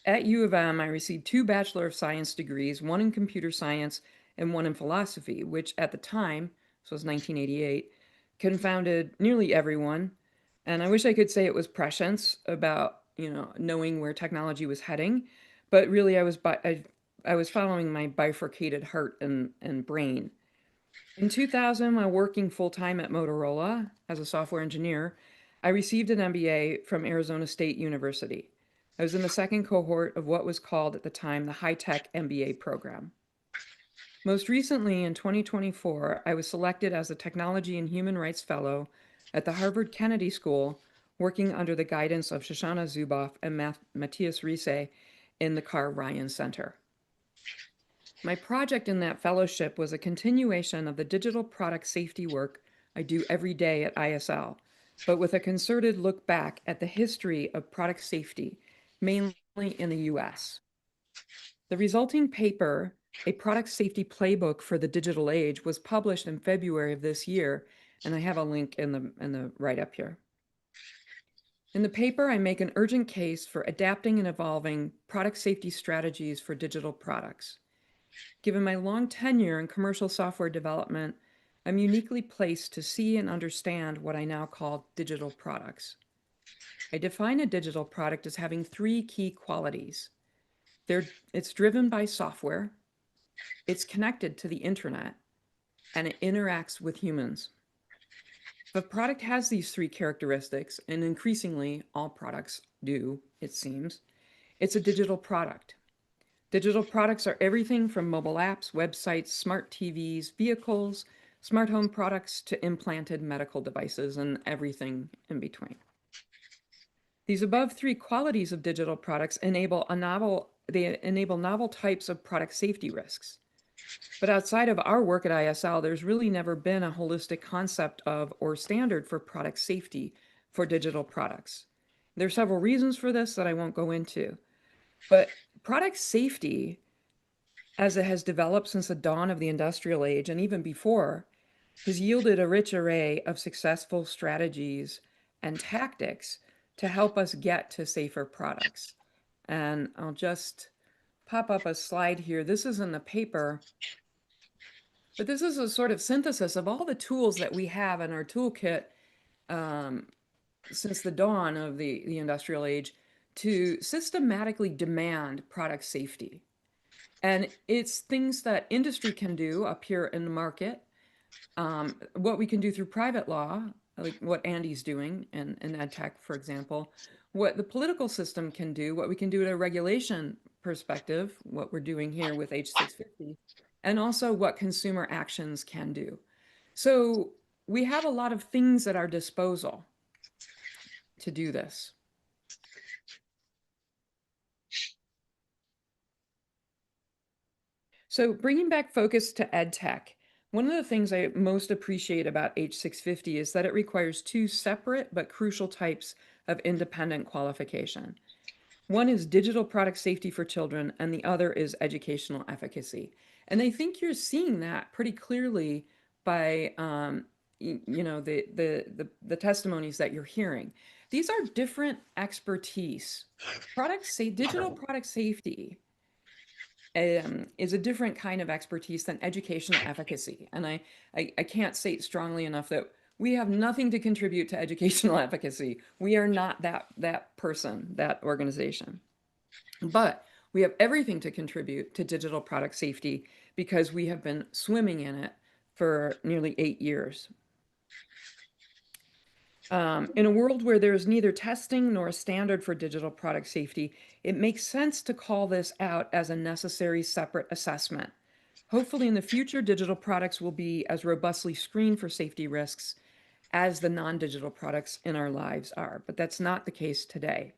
At U of M, I received 2 Bachelor of Science degrees, one in computer science and one in philosophy, which at the time, so it was 1988, confounded nearly everyone. And I wish I could say it was prescience about, knowing where technology was heading, but really I was following my bifurcated heart and brain. In 2000, while working full-time at Motorola as a software engineer, I received an MBA from Arizona State University. I was in the second cohort of what was called at the time the high-tech MBA program. Most recently, in 2024, I was selected as a Technology and Human Rights Fellow at the Harvard Kennedy School, working under the guidance of Shoshana Zuboff and Matthias Riese in the Carr Ryan Center. My project in that fellowship was a continuation of the digital product safety work I do every day at ISL, but with a concerted look back at the history of product safety, mainly in the US. The resulting paper, A Product Safety Playbook for the Digital Age, was published in February of this year, and I have a link in the write-up here. In the paper, I make an urgent case for adapting and evolving product safety strategies for digital products. Given my long tenure in commercial software development, I'm uniquely placed to see and understand what I now call digital products. I define a digital product as having three key qualities. It's driven by software, it's connected to the internet, and it interacts with humans. If a product has these three characteristics, and increasingly all products do, it seems, it's a digital product. Digital products are everything from mobile apps, websites, smart TVs, vehicles, smart home products to implanted medical devices and everything in between. These above three qualities of digital products enable novel types of product safety risks. But outside of our work at ISL, there's really never been a holistic concept of or standard for product safety for digital products. There are several reasons for this that I won't go into, but product safety, as it has developed since the dawn of the industrial age and even before, has yielded a rich array of successful strategies and tactics to help us get to safer products. And I'll just pop up a slide here. This is in the paper, but this is a sort of synthesis of all the tools that we have in our toolkit since the dawn of the industrial age to systematically demand product safety. And it's things that industry can do up here in the market, what we can do through private law, like what Andy's doing in EdTech, for example, what the political system can do, what we can do at a regulation perspective, what we're doing here with H650, and also what consumer actions can do. So we have a lot of things at our disposal to do this. So bringing back focus to EdTech, one of the things I most appreciate about H650 is that it requires two separate but crucial types of independent qualification. One is digital product safety for children, and the other is educational efficacy. And I think you're seeing that pretty clearly by the testimonies that you're hearing. These are different expertise. Digital product safety is a different kind of expertise than educational efficacy. And I can't say it strongly enough that we have nothing to contribute to educational efficacy. We are not that person, that organization. But we have everything to contribute to digital product safety because we have been swimming in it for nearly 8 years. In a world where there is neither testing nor a standard for digital product safety, it makes sense to call this out as a necessary separate assessment. Hopefully in the future, digital products will be as robustly screened for safety risks as the non-digital products in our lives are, but that's not the case today.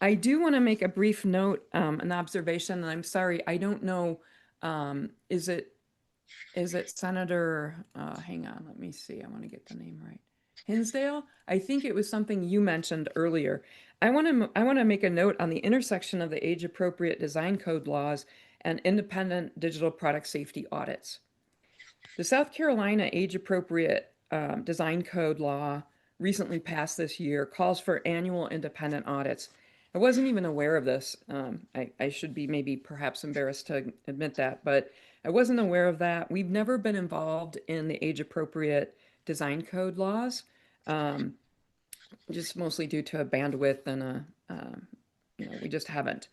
I do want to make a brief note, an observation, and I'm sorry, I don't know, is it Senator, hang on, let me see, I want to get the name right. Hinsdale? I think it was something you mentioned earlier. I want to make a note on the intersection of the age-appropriate design code laws and independent digital product safety audits. The South Carolina age-appropriate design code law recently passed this year calls for annual independent audits. I wasn't even aware of this. I should be maybe perhaps embarrassed to admit that, but I wasn't aware of that. We've never been involved in the age-appropriate design code laws, just mostly due to a bandwidth and we just haven't.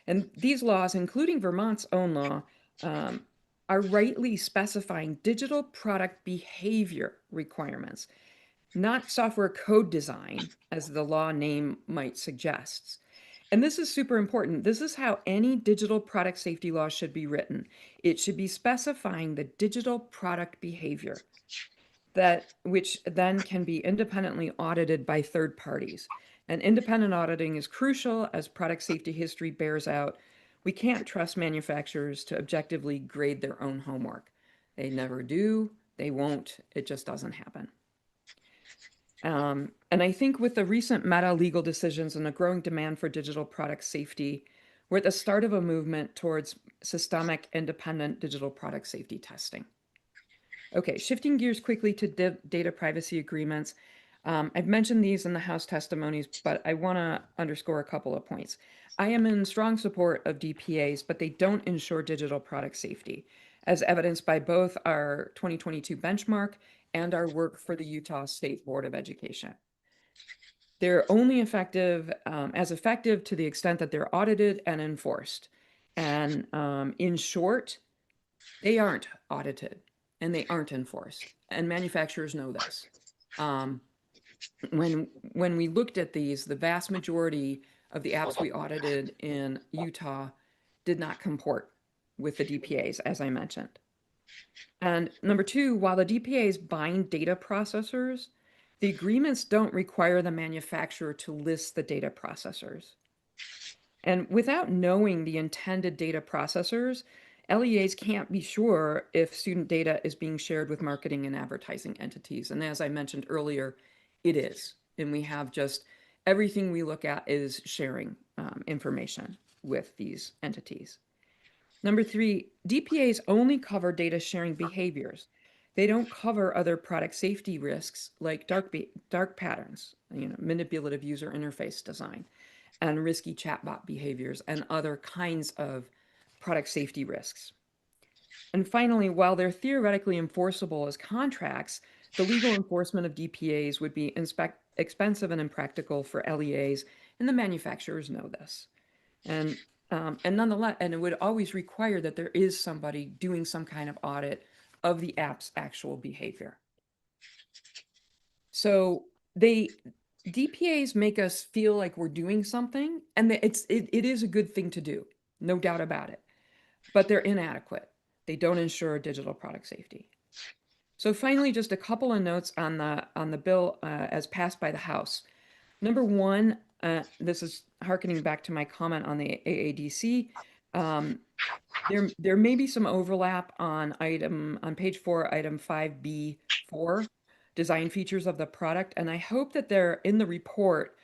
And these laws, including Vermont's own law, are rightly specifying digital product behavior requirements, not software code design, as the law name might suggest. And this is super important. This is how any digital product safety law should be written. It should be specifying the digital product behavior which then can be independently audited by third parties. And independent auditing is crucial as product safety history bears out. We can't trust manufacturers to objectively grade their own homework. They never do, they won't, it just doesn't happen. And I think with the recent Meta legal decisions and the growing demand for digital product safety, we're at the start of a movement towards systemic independent digital product safety testing. Okay, shifting gears quickly to data privacy agreements. I've mentioned these in the House testimonies, but I want to underscore a couple of points. I am in strong support of DPAs, but they don't ensure digital product safety, as evidenced by both our 2022 benchmark and our work for the Utah State Board of Education. They're only effective to the extent that they're audited and enforced. And in short, they aren't audited and they aren't enforced, and manufacturers know this. When we looked at these, the vast majority of the apps we audited in Utah did not comport with the DPAs, as I mentioned. And number two, while the DPAs bind data processors, the agreements don't require the manufacturer to list the data processors. And without knowing the intended data processors, LEAs can't be sure if student data is being shared with marketing and advertising entities. And as I mentioned earlier, it is. And we have just everything we look at is sharing information with these entities. Number three, DPAs only cover data sharing behaviors. They don't cover other product safety risks like dark patterns, manipulative user interface design, and risky chatbot behaviors and other kinds of product safety risks. And finally, while they're theoretically enforceable as contracts, the legal enforcement of DPAs would be expensive and impractical for LEAs, and the manufacturers know this. And nonetheless, and it would always require that there is somebody doing some kind of audit of the app's actual behavior. So DPAs make us feel like we're doing something, and it is a good thing to do, no doubt about it. But they're inadequate. They don't ensure digital product safety. So finally, just a couple of notes on the bill as passed by the House. Number one, this is hearkening back to my comment on the AADC. There may be some overlap on page 4, item 5B4, design features of the product, and I hope that they're in the report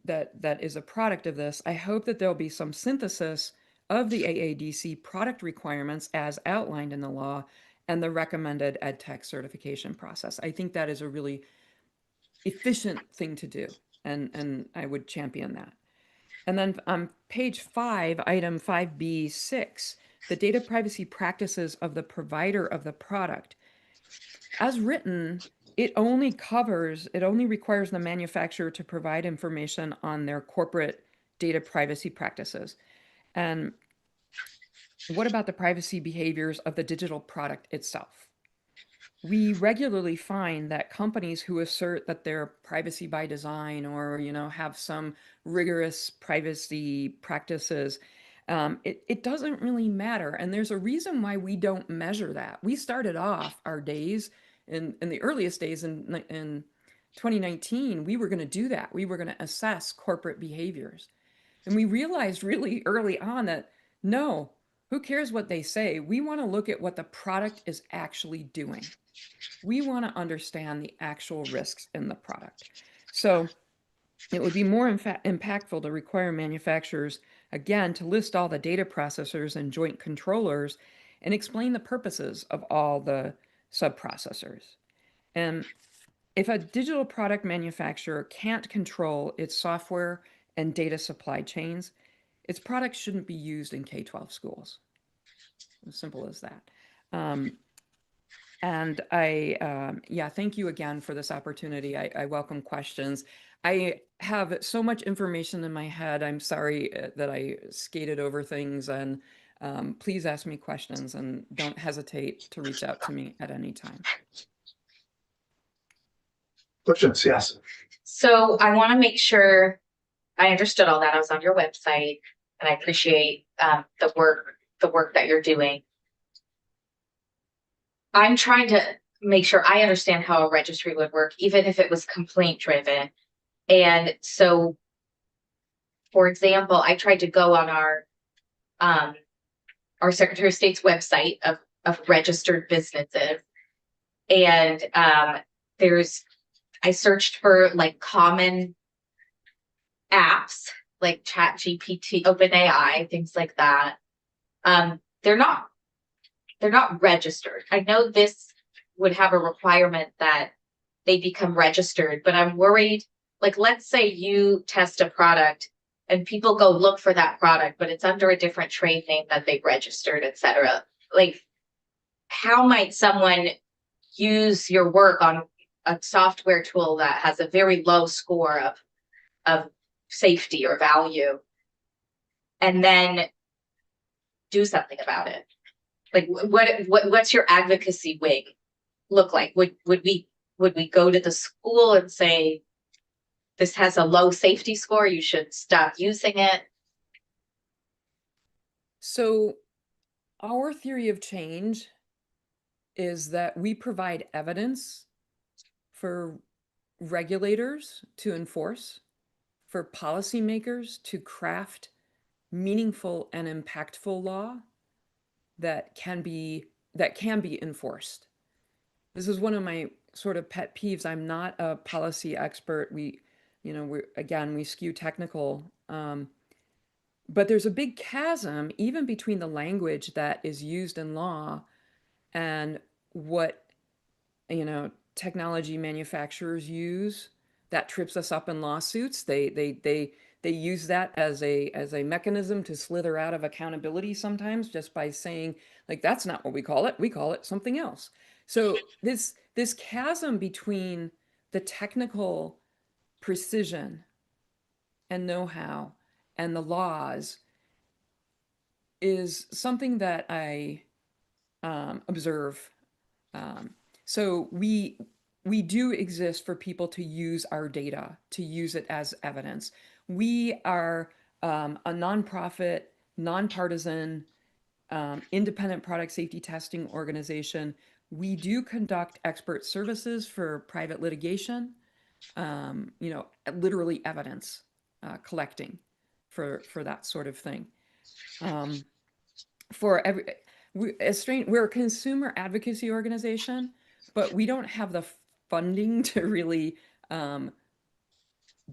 that is a product of this. I hope that there'll be some synthesis of the AADC product requirements as outlined in the law and the recommended EdTech certification process. I think that is a really efficient thing to do, and I would champion that. And then on page 5, item 5B6, the data privacy practices of the provider of the product. As written, it only requires the manufacturer to provide information on their corporate data privacy practices. And what about the privacy behaviors of the digital product itself? We regularly find that companies who assert that they're privacy by design or, have some rigorous privacy practices, it doesn't really matter. And there's a reason why we don't measure that. We started off our days in the earliest days in 2019, we were going to do that. We were going to assess corporate behaviors. And we realized really early on that, no, who cares what they say? We want to look at what the product is actually doing. We want to understand the actual risks in the product. So it would be more impactful to require manufacturers, again, to list all the data processors and joint controllers and explain the purposes of all the subprocessors. And if a digital product manufacturer can't control its software and data supply chains, its products shouldn't be used in K-12 schools. As simple as that. And thank you again for this opportunity. I welcome questions. I have so much information in my head. I'm sorry that I skated over things, and please ask me questions and don't hesitate to reach out to me at any time. Questions? Yes. So I want to make sure I understood all that. I was on your website and I appreciate the work that you're doing. I'm trying to make sure I understand how a registry would work, even if it was complaint driven. And so, for example, I tried to go on our Secretary of State's website of registered businesses. And I searched for like common apps like ChatGPT, OpenAI, things like that. They're not registered. I know this would have a requirement that they become registered, but I'm worried, like, let's say you test a product and people go look for that product, but it's under a different trade name that they registered, et cetera. Like, how might someone use your work on a software tool that has a very low score of safety or value and then do something about it? Like, what's your advocacy wing look like? Would we go to the school and say, this has a low safety score, you should stop using it? So our theory of change is that we provide evidence for regulators to enforce, for policymakers to craft meaningful and impactful law that can be enforced. This is one of my sort of pet peeves. I'm not a policy expert. We skew technical. But there's a big chasm even between the language that is used in law and what, technology manufacturers use that trips us up in lawsuits. They use that as a mechanism to slither out of accountability sometimes just by saying, like, that's not what we call it something else. So this chasm between the technical precision and know-how and the laws is something that I observe. So we do exist for people to use our data, to use it as evidence. We are a nonprofit, nonpartisan, independent product safety testing organization. We do conduct expert services for private litigation, literally evidence collecting for that sort of thing. We're a consumer advocacy organization, but we don't have the funding to really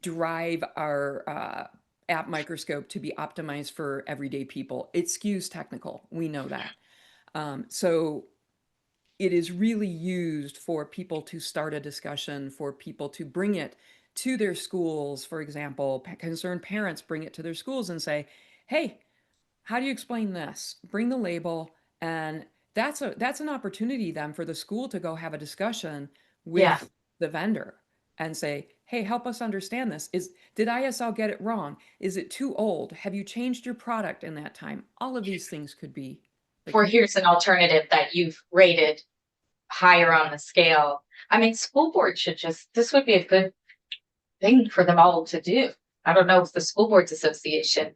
drive our app microscope to be optimized for everyday people. It skews technical. We know that. So it is really used for people to start a discussion, for people to bring it to their schools. For example, concerned parents bring it to their schools and say, hey, how do you explain this? Bring the label. And that's an opportunity then for the school to go have a discussion with the vendor and say, hey, help us understand this. Did ISL get it wrong? Is it too old? Have you changed your product in that time? All of these things could be. Or here's an alternative that you've rated higher on the scale. I mean, school board this would be a good thing for them all to do. I don't know if the School Boards Association,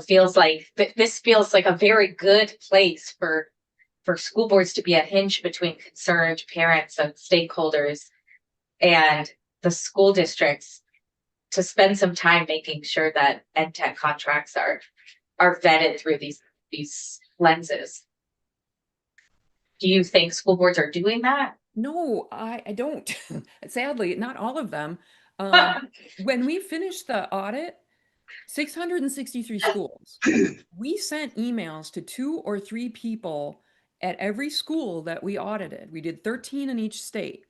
feels like this feels like a very good place for school boards to be a hinge between concerned parents and stakeholders and the school districts to spend some time making sure that ed tech contracts are vetted through these lenses. Do you think school boards are doing that? No, I don't. Sadly, not all of them. When we finished the audit, 663 schools, we sent emails to 2 or 3 people at every school that we audited. We did 13 in each state.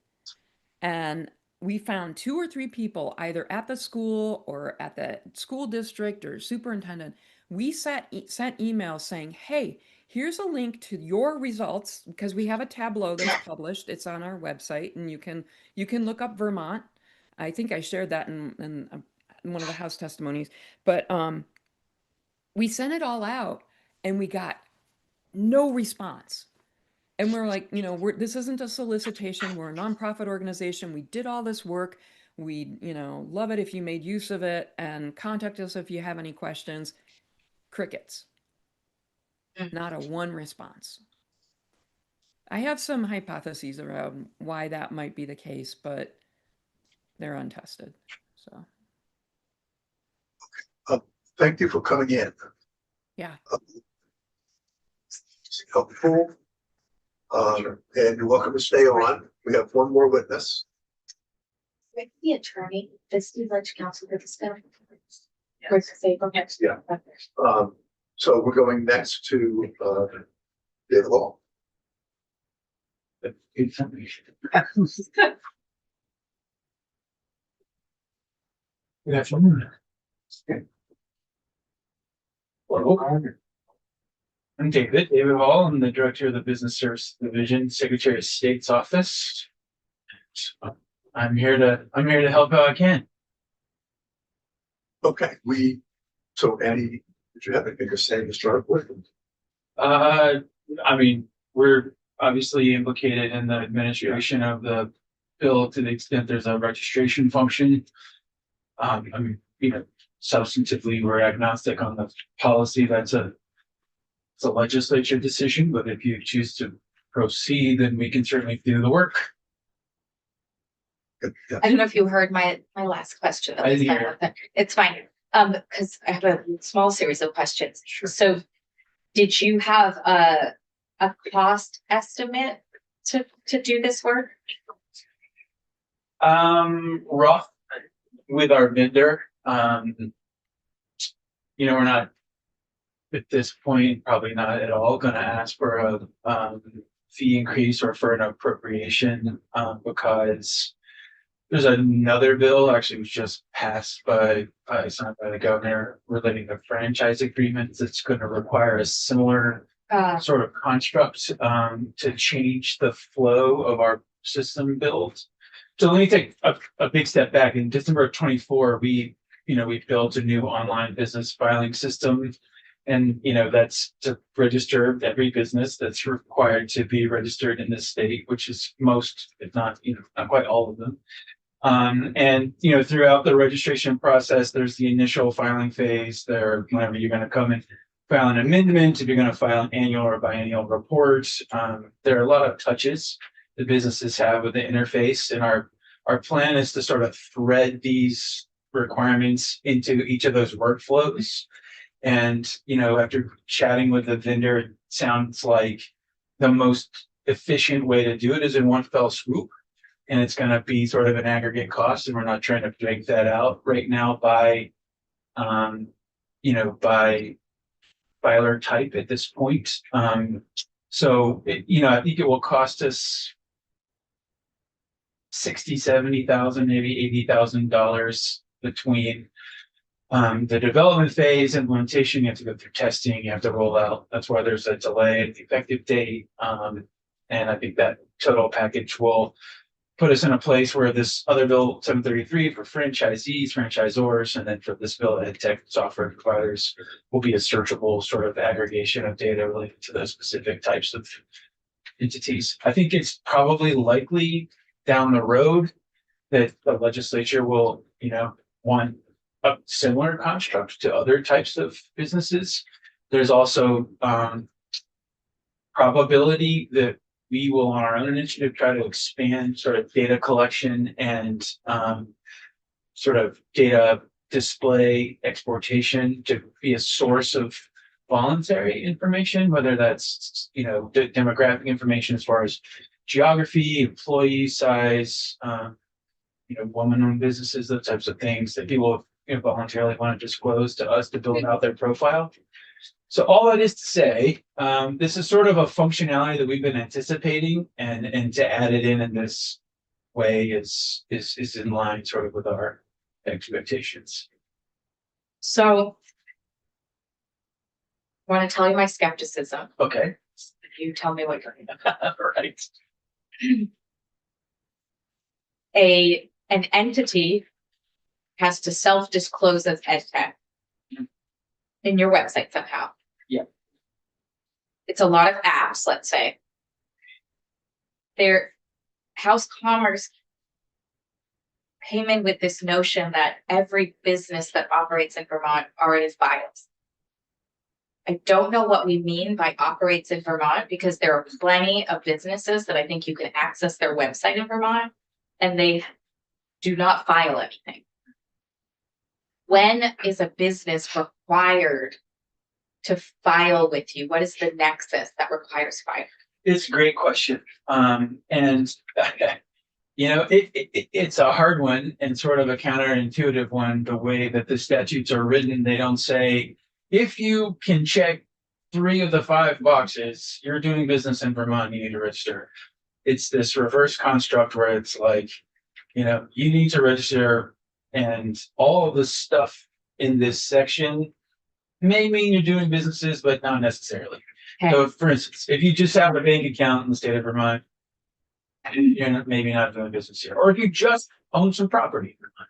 And we found 2 or 3 people either at the school or at the school district or superintendent. We sent emails saying, hey, here's a link to your results, because we have a Tableau that's published. It's on our website, and you can look up Vermont. I think I shared that in one of the House testimonies. But we sent it all out, and we got no response. And we're like, this isn't a solicitation. We're a nonprofit organization. We did all this work. We'd, love it if you made use of it and contact us if you have any questions. Crickets. Not a one response. I have some hypotheses around why that might be the case, but they're untested. So, Thank you for coming in. yeah. It's helpful. And you're welcome to stay on. We have one more witness. The attorney, does he let counsel for this? Yeah. So we're going next to, David Law. Good afternoon. Hello. I'm David Hall. I'm the Director of the Business Service Division, Secretary of State's Office. I'm here to help how I can. Okay, so Andy, did you have anything to say to start with? I mean, we're obviously implicated in the administration of the bill to the extent there's a registration function. I mean, substantively, we're agnostic on the policy. It's a legislature decision, but if you choose to proceed, then we can certainly do the work. Yeah. I don't know if you heard my last question. I didn't hear. It's fine. Because I have a small series of questions. Sure. So did you have a cost estimate to do this work? Rough with our vendor. We're not at this point probably not at all going to ask for a fee increase or for an appropriation because there's another bill actually was just passed signed by the governor relating to franchise agreements that's going to require a similar sort of construct to change the flow of our system build. So let me take a big step back. In December of 24, we built a new online business filing system. And, that's to register every business that's required to be registered in this state, which is most, if not, not quite all of them. And throughout the registration process, there's the initial filing phase there, whenever you're going to come and file an amendment, if you're going to file an annual or biannual report. There are a lot of touches the businesses have with the interface, and our plan is to sort of thread these requirements into each of those workflows. And, after chatting with the vendor, it sounds like the most efficient way to do it is in one fell swoop. And it's going to be sort of an aggregate cost. And we're not trying to break that out right now by filer type at this point. So, I think it will cost us $60,000, $70,000, maybe $80,000 between the development phase, implementation. You have to go through testing, you have to roll out. That's why there's a delay in the effective date. And I think that total package will put us in a place where this other bill 733 for franchisees, franchisors, and then for this bill ed tech software providers will be a searchable sort of aggregation of data related to those specific types of entities. I think it's probably likely down the road that the legislature will, want a similar construct to other types of businesses. There's also probability that we will, on our own initiative, try to expand sort of data collection and sort of data display exportation to be a source of voluntary information, whether that's, demographic information as far as geography, employee size, woman-owned businesses, those types of things that people voluntarily want to disclose to us to build out their profile. So all that is to say, this is sort of a functionality that we've been anticipating, and to add it in this way is in line sort of with our expectations. So I want to tell you my skepticism. Okay. You tell me what you're Right. An entity has to self-disclose as EdTech in your website somehow. Yeah. It's a lot of apps, let's say. Their House Commerce came in with this notion that every business that operates in Vermont already files. I don't know what we mean by operates in Vermont, because there are plenty of businesses that I think you can access their website in Vermont and they do not file anything. When is a business required to file with you? What is the nexus that requires file? It's a great question. And you know, it's a hard one and sort of a counterintuitive one. The way that the statutes are written, they don't say, if you can check 3 of the 5 boxes, you're doing business in Vermont, you need to register. It's this reverse construct where it's like, you know, you need to register, and all of the stuff in this section may mean you're doing businesses, but not necessarily. Okay. So for instance, if you just have a bank account in the state of Vermont, you're maybe not doing business here. Or if you just own some property in Vermont,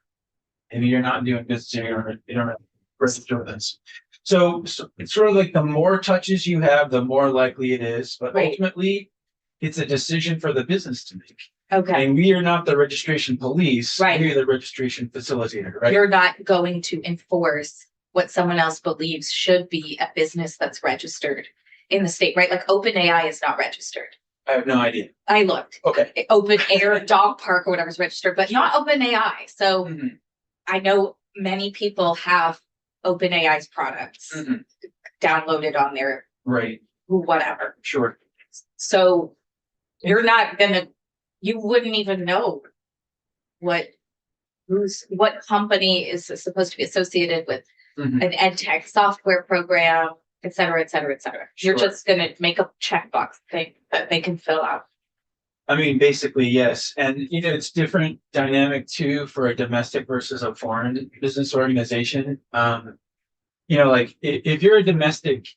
maybe you're not doing business here, you don't have to register with us. So it's sort of like the more touches you have, the more likely it is, but Right. ultimately it's a decision for the business to make. Okay. And we are not the registration police. Right. We're the registration facilitator, right? You're not going to enforce what someone else believes should be a business that's registered in the state, right? Like OpenAI is not registered. I have no idea. I looked. Okay. Open Air Dog Park or whatever is registered, but not OpenAI. So Mhm. I know many people have OpenAI's products Mhm. downloaded on their Right. whatever. Sure. So you're not gonna, you wouldn't even know what company is supposed to be associated with Mhm. an ed tech software program, et cetera, et cetera, et cetera. You're Sure. just gonna make a checkbox thing that they can fill out. I mean, basically, yes. And, you know, it's different dynamic too for a domestic versus a foreign business organization. You know, like if you're a domestic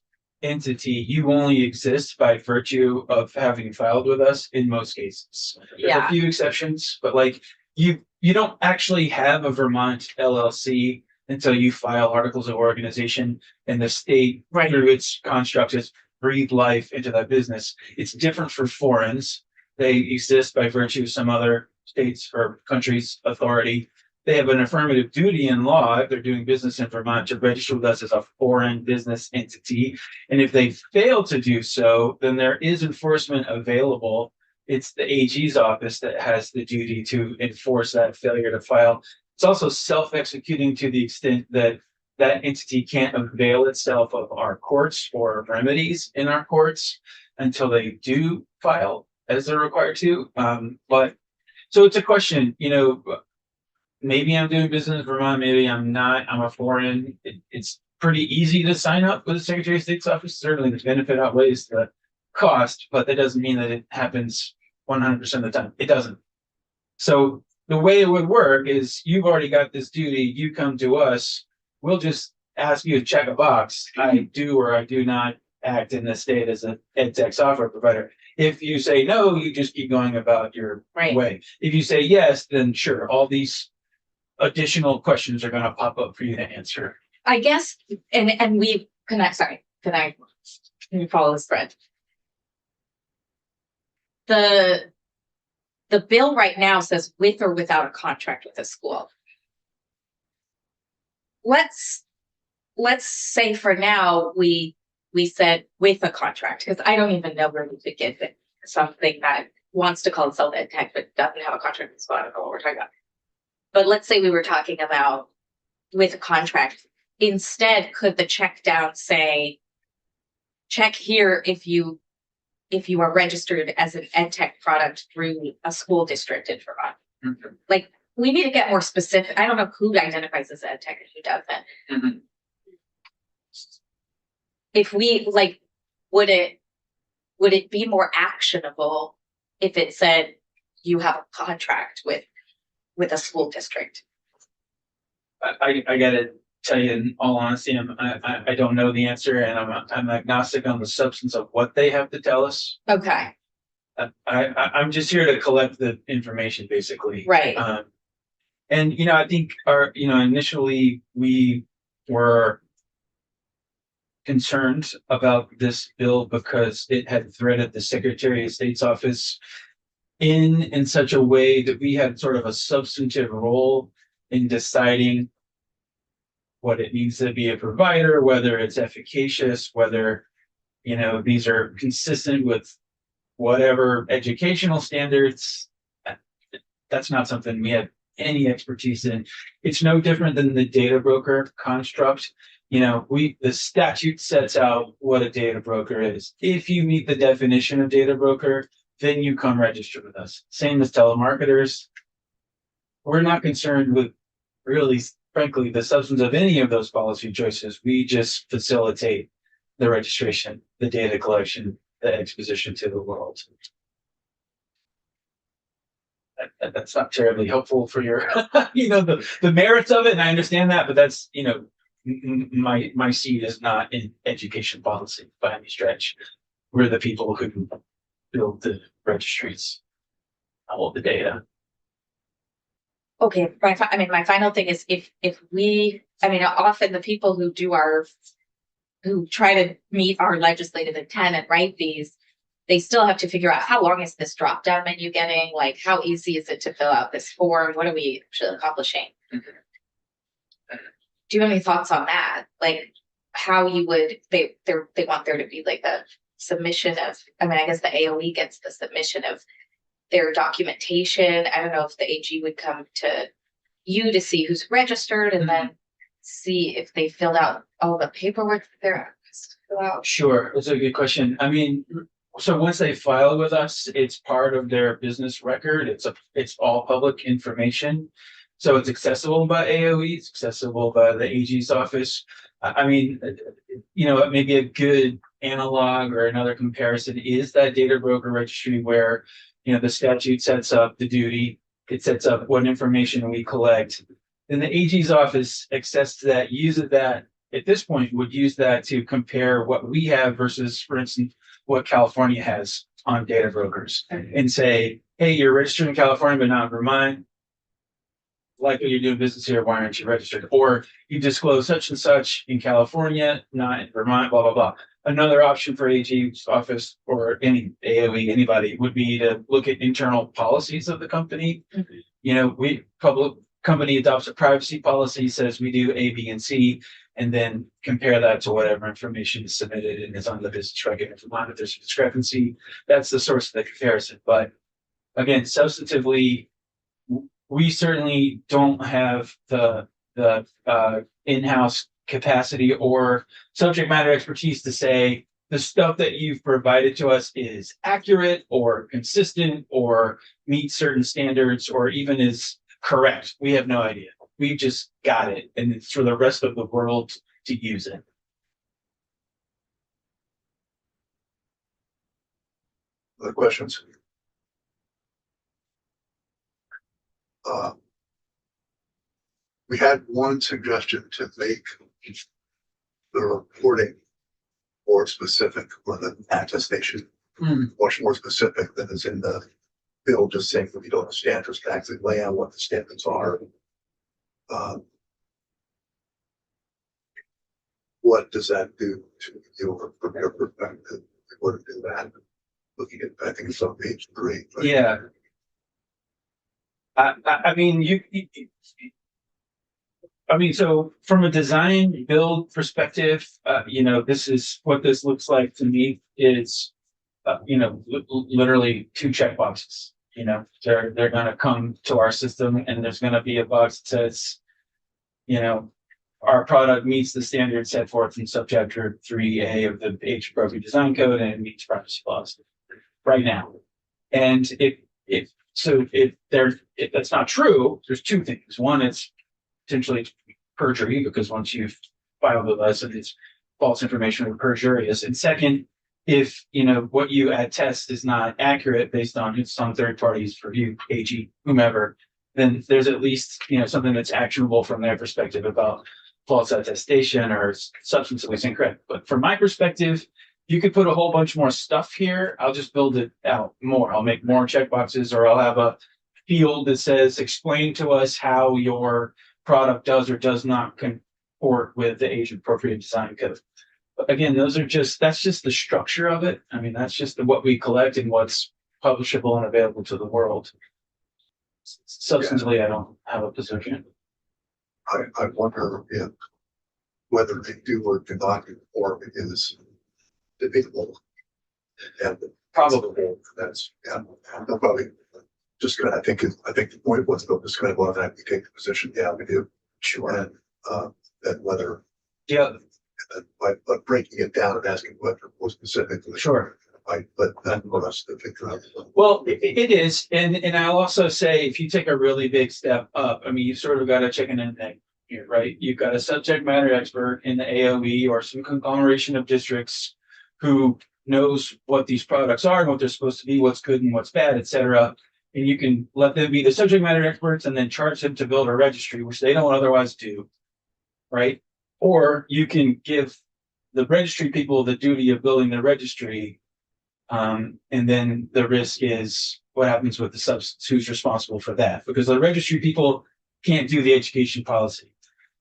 entity, you only exist by virtue of having filed with us in most cases. There's Yeah. a few exceptions, but like you don't actually have a Vermont LLC until you file articles of organization, and the state Right. through its construct has breathed life into that business. It's different for foreigners. They exist by virtue of some other states or countries' authority. They have an affirmative duty in law, if they're doing business in Vermont, to register with us as a foreign business entity. And if they fail to do so, then there is enforcement available. It's the AG's office that has the duty to enforce that failure to file. It's also self-executing to the extent that that entity can't avail itself of our courts or remedies in our courts until they do file as they're required to. But so it's a question, you know, maybe I'm doing business in Vermont, maybe I'm not, I'm a foreign. It's pretty easy to sign up with the Secretary of State's office. Certainly the benefit outweighs the cost, but that doesn't mean that it happens 100% of the time. It doesn't. So the way it would work is you've already got this duty, you come to us, we'll just ask you to check a box. I do or I do not act in this state as an ed tech software provider. If you say no, you just keep going about your Right. way. If you say yes, then sure, all these additional questions are going to pop up for you to answer. I guess, and we can you follow this thread? The bill right now says with or without a contract with a school. Let's say for now we said with a contract, because I don't even know where we could get it. Something that wants to call itself ed tech but doesn't have a contract with school. I don't know what we're talking about. But let's say we were talking about with a contract. Instead, could the check down say, check here if you are registered as an ed tech product through a school district in Vermont? Mhm. Like, we need to get more specific. I don't know who identifies as ed tech and who doesn't. Mhm. If we like, would it be more actionable if it said you have a contract with a school district? I gotta tell you, in all honesty, I don't know the answer, and I'm agnostic on the substance of what they have to tell us. Okay, I'm just here to collect the information, basically. right. And you know, I think initially we were concerned about this bill because it had threaded the Secretary of State's office in such a way that we had sort of a substantive role in deciding what it means to be a provider, whether it's efficacious, whether, you know, these are consistent with whatever educational standards. That's not something we have any expertise in. It's no different than the data broker construct. You know, the statute sets out what a data broker is. If you meet the definition of data broker, then you come register with us. Same as telemarketers. We're not concerned with really, frankly, the substance of any of those policy choices. We just facilitate the registration, the data collection, the exposition to the world. That's not terribly helpful for your, you know, the merits of it. And I understand that, but that's, you know, my seat is not in education policy by any stretch. We're the people who build the registries, all the data. Okay, my final thing is if we, often the people who who try to meet our legislative intent and write these, they still have to figure out how long is this drop down menu getting, like how easy is it to fill out this form? What are we actually accomplishing? Mm-hmm. Do you have any thoughts on that? Like how you would, they want there to be like a submission of, I guess the AOE gets the submission of their documentation. I don't know if the AG would come to you to see who's registered and then see if they filled out all the paperwork that they're asked to fill out. Sure, that's a good question. I mean, so once they file with us, it's part of their business record. It's all public information. So it's accessible by AOE, it's accessible by the AG's office. I mean, you know, maybe a good analog or another comparison is that data broker registry where, you know, the statute sets up the duty, it sets up what information we collect. Then the AG's office accesses that, uses that, at this point, would use that to compare what we have versus, for instance, what California has on data brokers and say, hey, you're registered in California, but not in Vermont. Likely you're doing business here, why aren't you registered? Or you disclose such and such in California, not in Vermont, blah, blah, blah. Another option for AG's office or any AOE, anybody, would be to look at internal policies of the company. Mm-hmm. You know, public company adopts a privacy policy, says we do A, B, and C, and then compare that to whatever information is submitted and is on the business record. If there's a discrepancy, that's the source of the comparison. But again, substantively, we certainly don't have the in-house capacity or subject matter expertise to say the stuff that you've provided to us is accurate or consistent or meets certain standards or even is correct. We have no idea. We just got it, and it's for the rest of the world to use it. Other questions? We had one suggestion to make the reporting more specific, or the attestation much more specific than is in the bill, just saying that we don't have standards to actually lay out what the standards are. What does that do to you from your perspective? What to do that? Looking at, I think it's on page 3. But Yeah. I mean, so from a design build perspective, you know, this is what this looks like to me is, you know, literally 2 checkboxes. You know, they're going to come to our system and there's going to be a box that says, you know, our product meets the standards set forth in subchapter 3A of the Age Appropriate Design Code and it meets privacy laws right now. And if that's not true, there's 2 things. One, it's potentially perjury because once you've filed with us, it's false information or perjurious. And second, if you know what you attest is not accurate based on it's on third parties review, AG, whomever, then there's at least something that's actionable from their perspective about false attestation or substantively incorrect. But from my perspective, you could put a whole bunch more stuff here. I'll just build it out more. I'll make more checkboxes, or I'll have a field that says, explain to us how your product does or does not comport with the Age Appropriate Design Code. But again, that's just the structure of it. I mean, that's just what we collect and what's publishable and available to the world. Substantively, I don't have a position. I wonder if whether they do or do not conform is debatable. And Probably. that's, yeah, they'll probably just kind of, I think the point was they'll just kind of automatically take the position, yeah, we do. Sure. And whether, Yeah, but breaking it down and asking what more specifically. sure. But that for us to figure out. Well, it is, and I'll also say, if you take a really big step up, I mean, you sort of got a chicken and egg here, right? You've got a subject matter expert in the AOE or some conglomeration of districts who knows what these products are and what they're supposed to be, what's good and what's bad, et cetera. And you can let them be the subject matter experts and then charge them to build a registry, which they don't otherwise do, right? Or you can give the registry people the duty of building the registry. And then the risk is what happens with the substance, who's responsible for that, because the registry people can't do the education policy.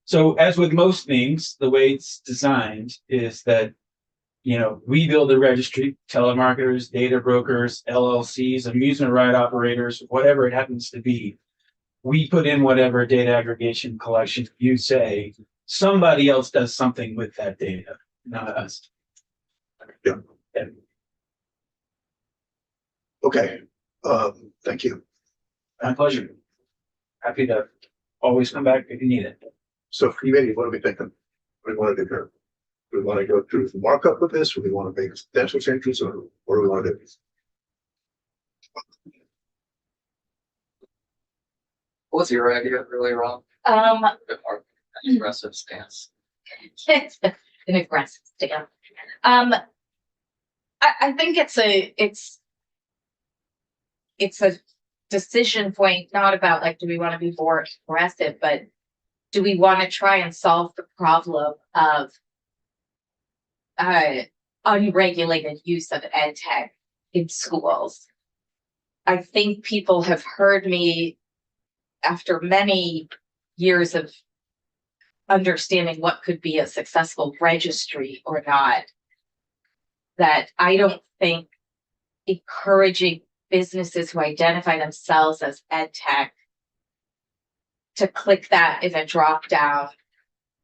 So as with most things, the way it's designed is that, you know, we build the registry, telemarketers, data brokers, LLCs, amusement ride operators, whatever it happens to be. We put in whatever data aggregation collection you say, somebody else does something with that data, not us. Yeah. Okay, thank you. My pleasure. Happy to always come back if you need it. So committee, what are we thinking? What do we want to do here? Do we want to go through the markup with this? Or do we want to make substantial changes, or what do we want to do? What's your idea really wrong? A bit more aggressive stance. It's an aggressive stance. I think it's a decision point, not about like, do we want to be more aggressive, but do we want to try and solve the problem of unregulated use of ed tech in schools? I think people have heard me after many years of understanding what could be a successful registry or not, that I don't think encouraging businesses who identify themselves as ed tech to click that in a drop down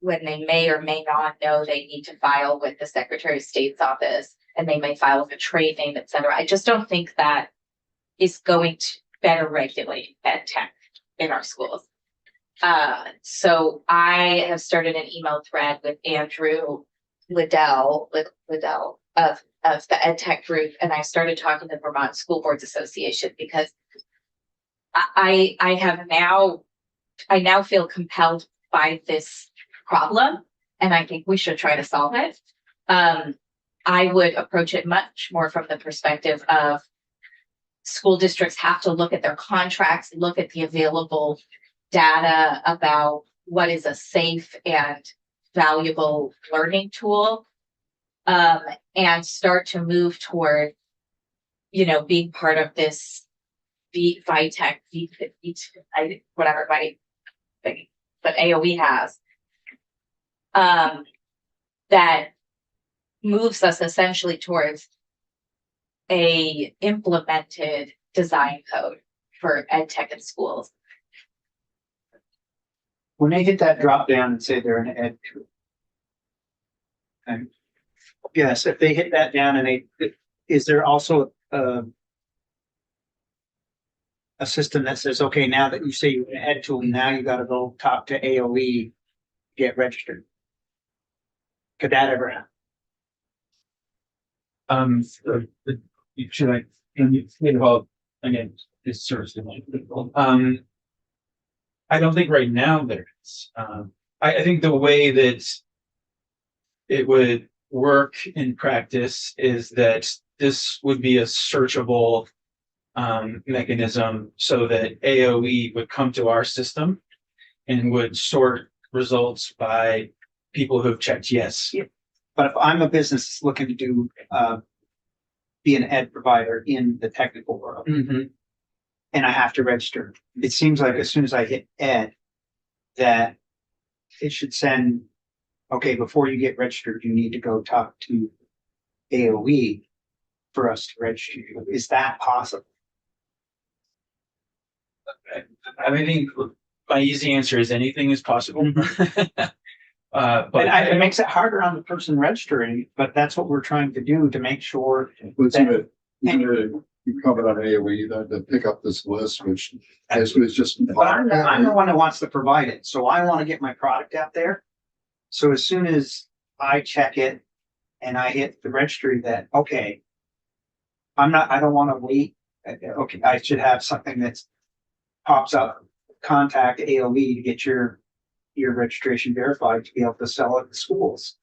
when they may or may not know they need to file with the Secretary of State's office, and they may file with a trade name, et cetera. I just don't think that is going to better regulate ed tech in our schools. So I have started an email thread with Andrew Liddell of the ed tech group, and I started talking to the Vermont School Boards Association because I now feel compelled by this problem, and I think we should try to solve it. I would approach it much more from the perspective of school districts have to look at their contracts, look at the available data about what is a safe and valuable learning tool, and start to move toward, being part of this VITEC, whatever thing that AOE has, that moves us essentially towards a implemented design code for ed tech in schools. When they hit that drop down and say they're an ed tool. And yes, if they hit that down and is there also a system that says, okay, now that you say you're an ed tool, now you got to go talk to AOE, get registered? Could that ever happen? Should I, can you think about, again, this service? I don't think right now there is. I think the way that it would work in practice is that this would be a searchable mechanism so that AOE would come to our system and would sort results by people who have checked yes. Yeah. But if I'm a business looking to do be an ed provider in the technical world, and I have to register, it seems like as soon as I hit ed, that it should send, okay, before you get registered, you need to go talk to AOE for us to register you. Is that possible? I think my easy answer is anything is possible. But It makes it harder on the person registering, but that's what we're trying to do to make sure. But you comment on AOE, that pick up this list, which basically is just. But I'm the one that wants to provide it, so I want to get my product out there. So as soon as I check it and I hit the registry that, okay, I don't want to wait. Okay, I should have something that's pops up, contact AOE to get your registration verified to be able to sell it to schools.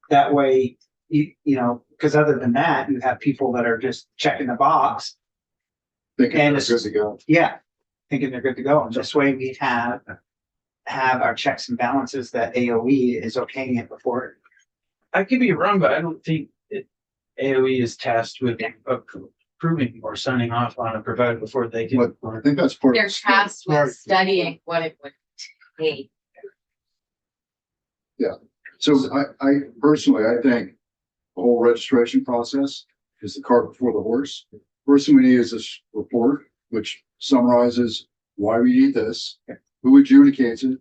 That way, you know, because other than that, you have people that are just checking the box. Thinking And they're good to go. Yeah, thinking they're good to go. And this way we have our checks and balances that AOE is okaying it before. I could be wrong, but I don't think AOE is tasked with approving or signing off on a provider before they can. But I think that's part of. They're tasked Right. with studying what it would take. So I personally, I think the whole registration process is the cart before the horse. First thing we need is this report, which summarizes why we need this, who adjudicates it,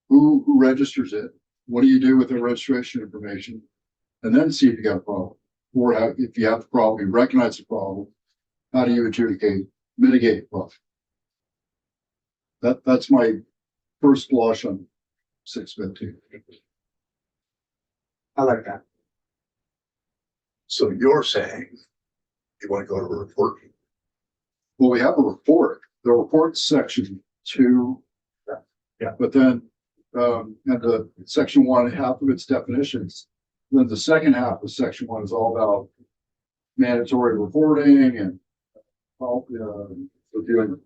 who registers it, what do you do with the registration information, and then see if you got a problem. Or if you have the problem, you recognize the problem, how do you mitigate the problem? That's my first blush on 615. I like that. So you're saying you want to go to a report? Well, we have a report, the report section 2. Yeah. But then, and the section 1, half of its definitions. Then the second half of section 1 is all about mandatory reporting and reviewing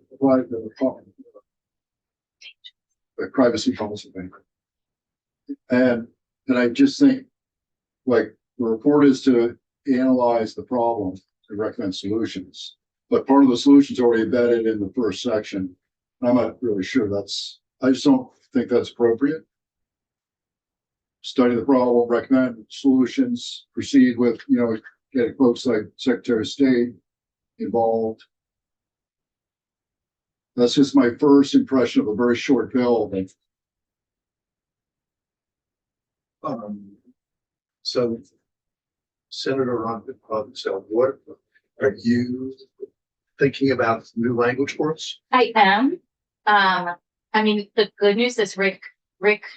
the privacy policy thing. And I just think, like, the report is to analyze the problem and recommend solutions. But part of the solution is already embedded in the first section. I'm not really sure I just don't think that's appropriate. Study the problem, recommend solutions, proceed with, getting folks like Secretary of State involved. That's just my first impression of a very short bill. So Senator Ron, so what are you thinking about new language for us? I am. I mean, the good news is Rick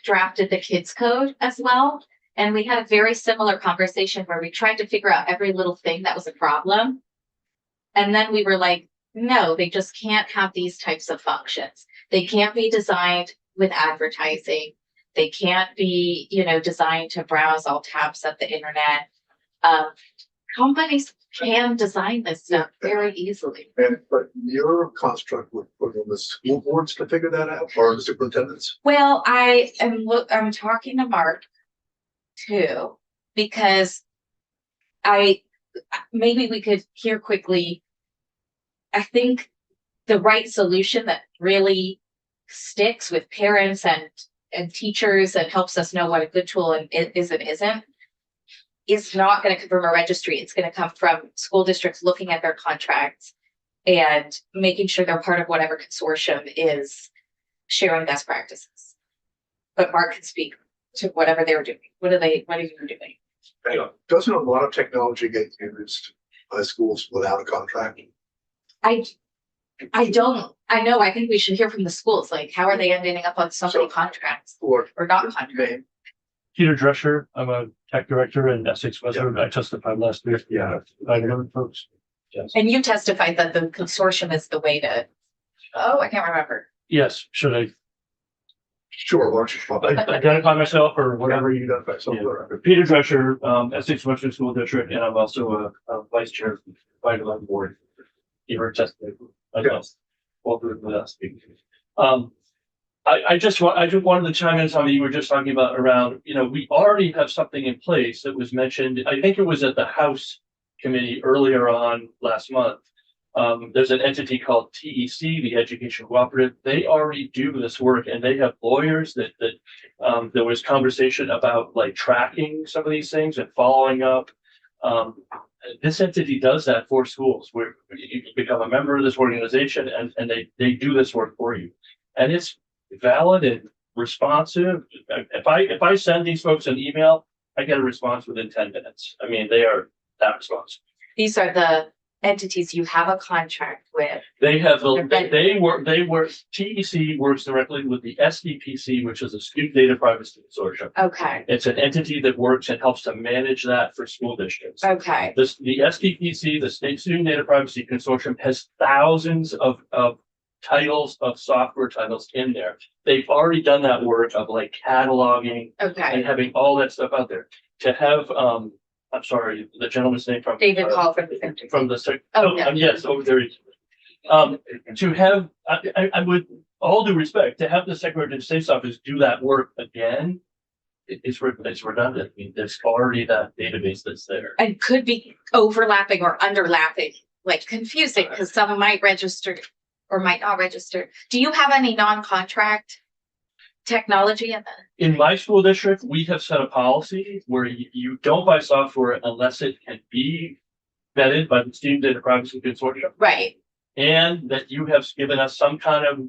drafted the kids code as well. And we had a very similar conversation where we tried to figure out every little thing that was a problem. And then we were like, no, they just can't have these types of functions. They can't be designed with advertising. They can't be, designed to browse all tabs of the internet. Companies can design this stuff very easily. But your construct would put on the school boards to figure that out, or the superintendents? Well, I'm talking to Mark too, because maybe we could hear quickly. I think the right solution that really sticks with parents and teachers and helps us know what a good tool and isn't is not going to come from a registry. It's going to come from school districts looking at their contracts and making sure they're part of whatever consortium is sharing best practices. But Mark can speak to whatever they were doing. What are you doing? Doesn't a lot of technology get used by schools without a contract? I think we should hear from the schools. Like, how are they ending up on so many contracts or not contracts? Peter Drescher, I'm a tech director in Essex Western. I testified last week. Yeah. I know folks. Yes. And you testified that the consortium is the way to, I can't remember. Yes, should I Sure, why don't you identify myself or whatever you identify yourself? Yeah. Peter Drescher, Essex Western School District, and I'm also a vice chair of the Vitamin Board. You heard testimony. Well, with us. I just wanted to chime in something you were just talking about around, we already have something in place that was mentioned. I think it was at the House Committee earlier on last month. There's an entity called TEC, the Education Cooperative. They already do this work, and they have lawyers that there was conversation about like tracking some of these things and following up. This entity does that for schools where you can become a member of this organization and they do this work for you. and it's valid and responsive. If I send these folks an email, I get a response within 10 minutes. I mean, they are that responsive. These are the entities you have a contract with. They have, Okay. they work, TEC works directly with the SDPC, which is a Student Data Privacy Consortium. Okay, It's an entity that works and helps to manage that for school districts. okay, The SDPC, the State Student Data Privacy Consortium, has thousands of titles of software titles in there. They've already done that work of like cataloging okay. and having all that stuff out there. To have, I'm sorry, the gentleman's name from. David Hall from the center. From the sec. Oh, yeah. Yes, over there. To have, I would, all due respect, to have the Secretary of State's office do that work again, it's redundant. I mean, there's already that database that's there. And could be overlapping or underlapping, like confusing, because some might register or might not register. Do you have any non-contract technology in that? In my school district, we have set a policy where you don't buy software unless it can be vetted by the Student Data Privacy Consortium. Right, And that you have given us some kind of,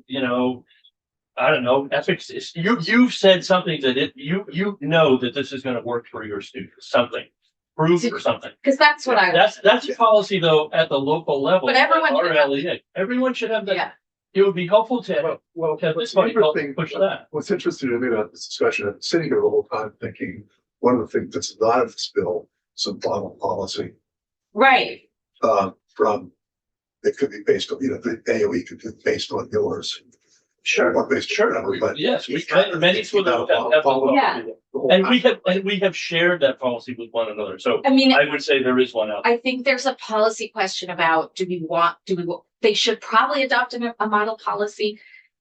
I don't know, ethics. You've said something that you know that this is going to work for your students, something, proof or something. because that's what I. That's a policy though at the local level. But everyone should have- RLEA. Everyone should have that. Yeah. It would be helpful to have this money help push that. What's interesting to me about this discussion, I'm sitting here the whole time thinking, one of the things that's not in this bill, some bottle policy, Right, from, it could be based on, the AOE could be based on yours. Or based on whatever, but Yes, it's kind of many schools have. Yeah. the whole And time. we have shared that policy with one another. So I mean, I would say there is one out there. I think there's a policy question about, they should probably adopt a model policy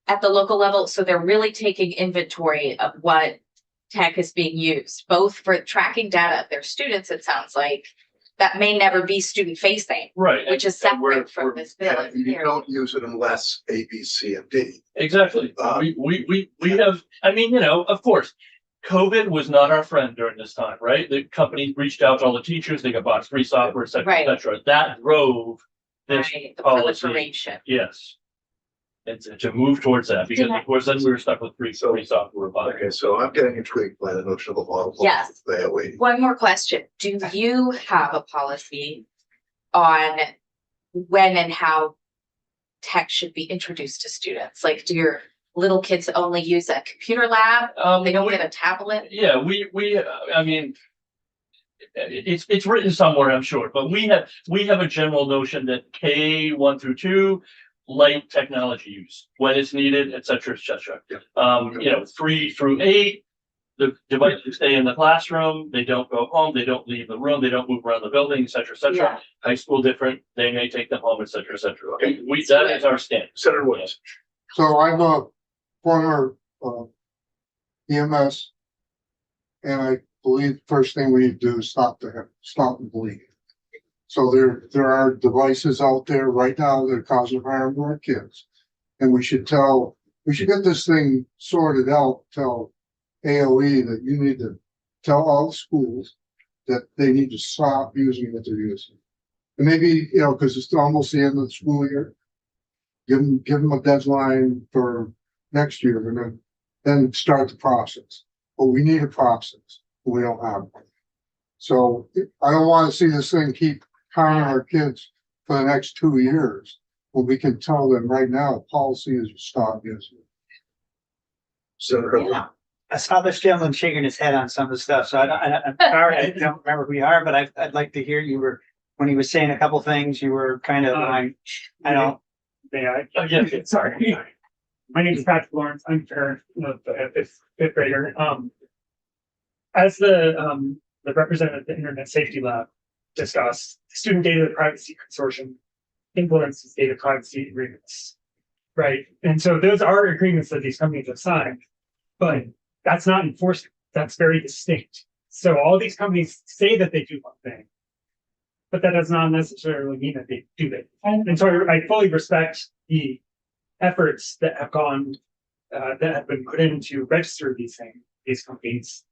at the local level, so they're really taking inventory of what tech is being used, both for tracking data of their students, it sounds like, that may never be student facing, Right. which is And we're- separate from this bill. And you don't use it unless A, B, C, and D. Exactly. We have, I mean, of course, COVID was not our friend during this time, right? The company reached out to all the teachers, they got bought free software, et cetera, et Right. cetera. That drove this Right, the policy. proliferation. Yes. And to move towards that, because of course, then we were stuck with free software. Okay, so I'm getting intrigued by the notion of a model. Yes. The AOE. One more question. Do you have a policy on when and how tech should be introduced to students? Like, do your little kids only use a computer lab? They don't get a tablet? Yeah, I mean, it's written somewhere, I'm sure, but we have a general notion that K1 through 2, light technology use when it's needed, et cetera, et cetera. 3 through 8, the devices stay in the classroom, they don't go home, they don't leave the room, they don't move around the building, et cetera, et cetera. Yeah. High school different, they may take them home, et cetera, et cetera. Okay, that is our stand. Senator Williams. So I'm a former EMS. And I believe the first thing we need to do is stop the bleeding. So there are devices out there right now that are causing harm to our kids. And we should get this thing sorted out, tell AOE that you need to tell all the schools that they need to stop using what they're using. And maybe, because it's almost the end of the school year, give them a deadline for next year and then start the process. But we need a process. We don't have one. So I don't want to see this thing keep harming our kids for the next 2 years. When we can tell them right now, policy is to stop using it. Senator. Yeah. I saw this gentleman shaking his head on some of the stuff, so I'm sorry, I don't remember who you are, but I'd like to hear when he was saying a couple things, you were kind of like, I don't. May I? Sorry. My name is Patrick Lawrence. I'm a fifth grader. As the representative of the Internet Safety Lab discussed, the Student Data Privacy Consortium influences data privacy agreements, right? And so those are agreements that these companies have signed, but that's not enforced. That's very distinct. So all these companies say that they do one thing, but that does not necessarily mean that they do it. And so I fully respect the efforts that have been put in to register these companies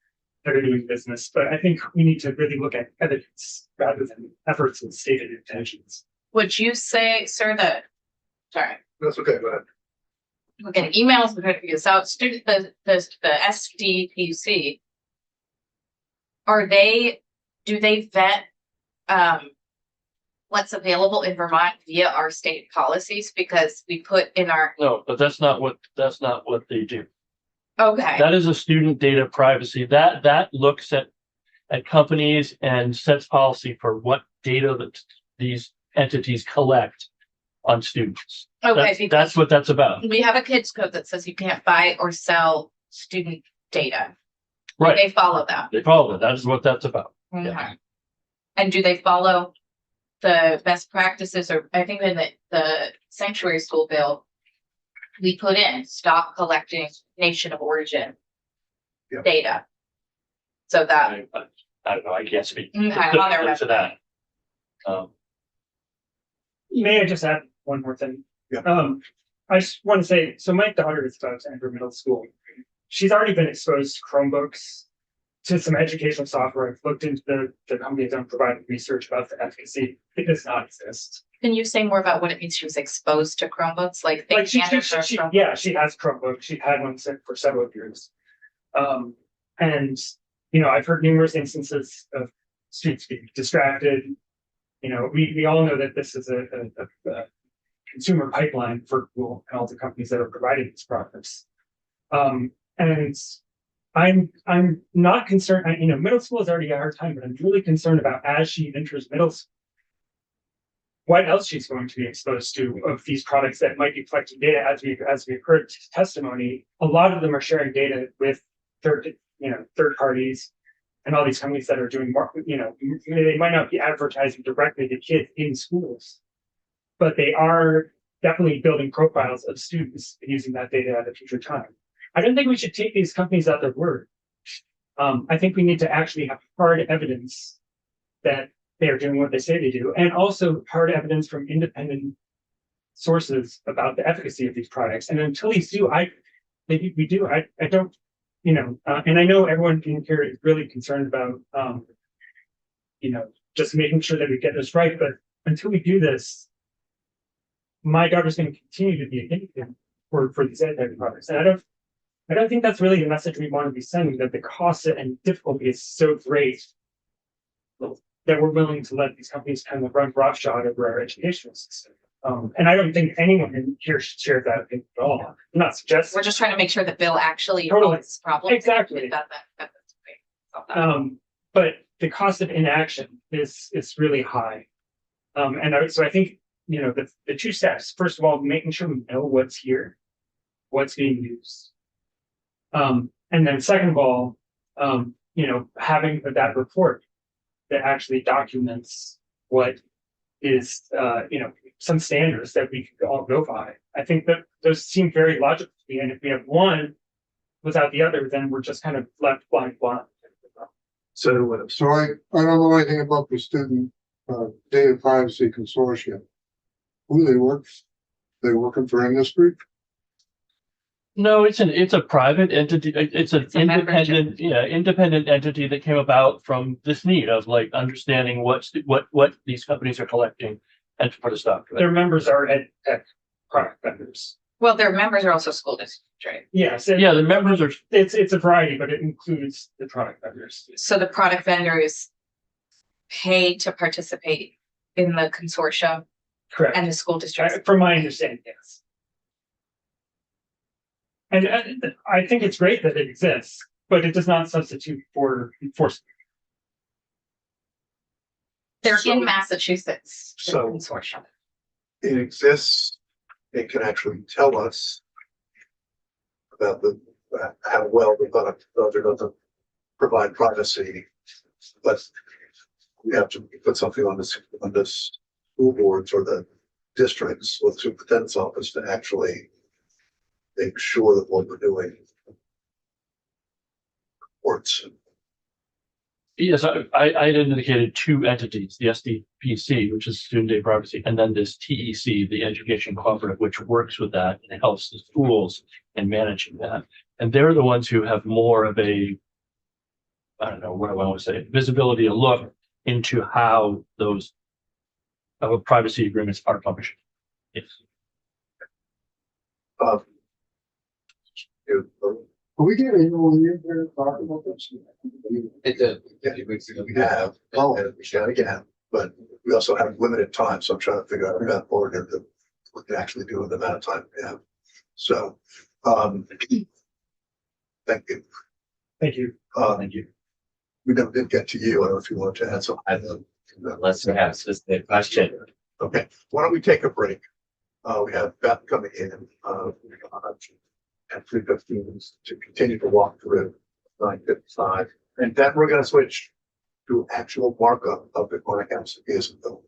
that are doing business. But I think we need to really look at evidence rather than efforts and stated intentions. Would you say, sir, sorry. That's okay, go ahead. we're getting emails, we're going to figure this out. Student, the SDPC, do they vet, what's available in Vermont via our state policies? Because we put in our, No, but that's not what they do. okay, That is a student data privacy. That looks at companies and sets policy for what data that these entities collect on students. okay, That's what that's about. we have a kids code that says you can't buy or sell student data. Right. They follow that. They follow that. That is what that's about. Okay. And do they follow the best practices, or I think in the sanctuary school bill, we put in stop collecting nation of origin Yeah. data. So that, I don't know. I can't speak Okay, I'll never to that. May I just add one more thing? Yeah. I just want to say, so my daughter is about to enter middle school. She's already been exposed to Chromebooks, to some educational software. I've looked into the companies that provide research about the efficacy. It does not exist. can you say more about what it means she was exposed to Chromebooks? Like they Like she can't enter Chromebooks? yeah, she has Chromebooks. She had one for several years. And you know, I've heard numerous instances of students being distracted. You know, we all know that this is a consumer pipeline for Google and all the companies that are providing these products. And I'm not concerned. You know, middle school is already a hard time, but I'm really concerned about as she enters middle school, what else she's going to be exposed to of these products that might be collecting data. As we've heard testimony, a lot of them are sharing data with third parties and all these companies that are doing more. You know, they might not be advertising directly to kids in schools, but they are definitely building profiles of students and using that data at a future time. I don't think we should take these companies at their word. I think we need to actually have hard evidence that they are doing what they say they do, and also hard evidence from independent sources about the efficacy of these products. And until these do, I don't, you know, and I know everyone in here is really concerned about, you know, just making sure that we get this right. But until we do this, my daughter's going to continue to be a guinea pig for these EdTech products. And I don't think that's really the message we want to be sending, that the cost and difficulty is so great that we're willing to let these companies kind of run roughshod over our educational system. And I don't think anyone in here should share that opinion at all. I'm not suggesting. We're just trying to make sure that Bill actually Totally. solves problems. Exactly. That's great. But the cost of inaction is really high. So I think, you know, the two steps, first of all, making sure we know what's here, what's being used. And then second of all, you know, having that report that actually documents what is, you know, some standards that we could all go by. I think that those seem very logical to me. And if we have one without the other, then we're just kind of left blind. So I don't know anything about the student data privacy consortium. Who they work? They working for industry? No, it's a private entity. It's an independent entity that came about from this need of like understanding what these companies are collecting and for the stuff. Their members are EdTech product vendors. Well, their members are also school districts, right? Yes. Yeah, the members are. It's a variety, but it includes the product vendors. So the product vendors pay to participate in the consortium Correct. and the school districts. From my understanding, yes. And I think it's great that it exists, but it does not substitute for enforcement. They're in Massachusetts, the So- consortium. it exists, it can actually tell us about how well they're going to provide privacy, but we have to put something on this school boards or the districts or the superintendent's office to actually make sure that what we're doing works. Yes, I had indicated two entities, the SDPC, which is Student Data Privacy, and then this TEC, the Education Cooperative, which works with that and helps the schools in managing that. And they're the ones who have more of a, I don't know, what do I want to say, visibility, a look into how those privacy agreements are functioning. Yes. Can we get anyone in here to talk about this? It did. Yeah, we have, and we should again, but we also have limited time, so I'm trying to figure out that order that we can actually do in the amount of time we have. So, thank you. Thank you. Thank you. We never did get to you. I don't know if you want to add something. Unless you have a specific question. Okay, why don't we take a break? We have Beth coming in, at 3:15 to continue to walk through 9:55. And then we're gonna switch to actual markup of the courthouse is built.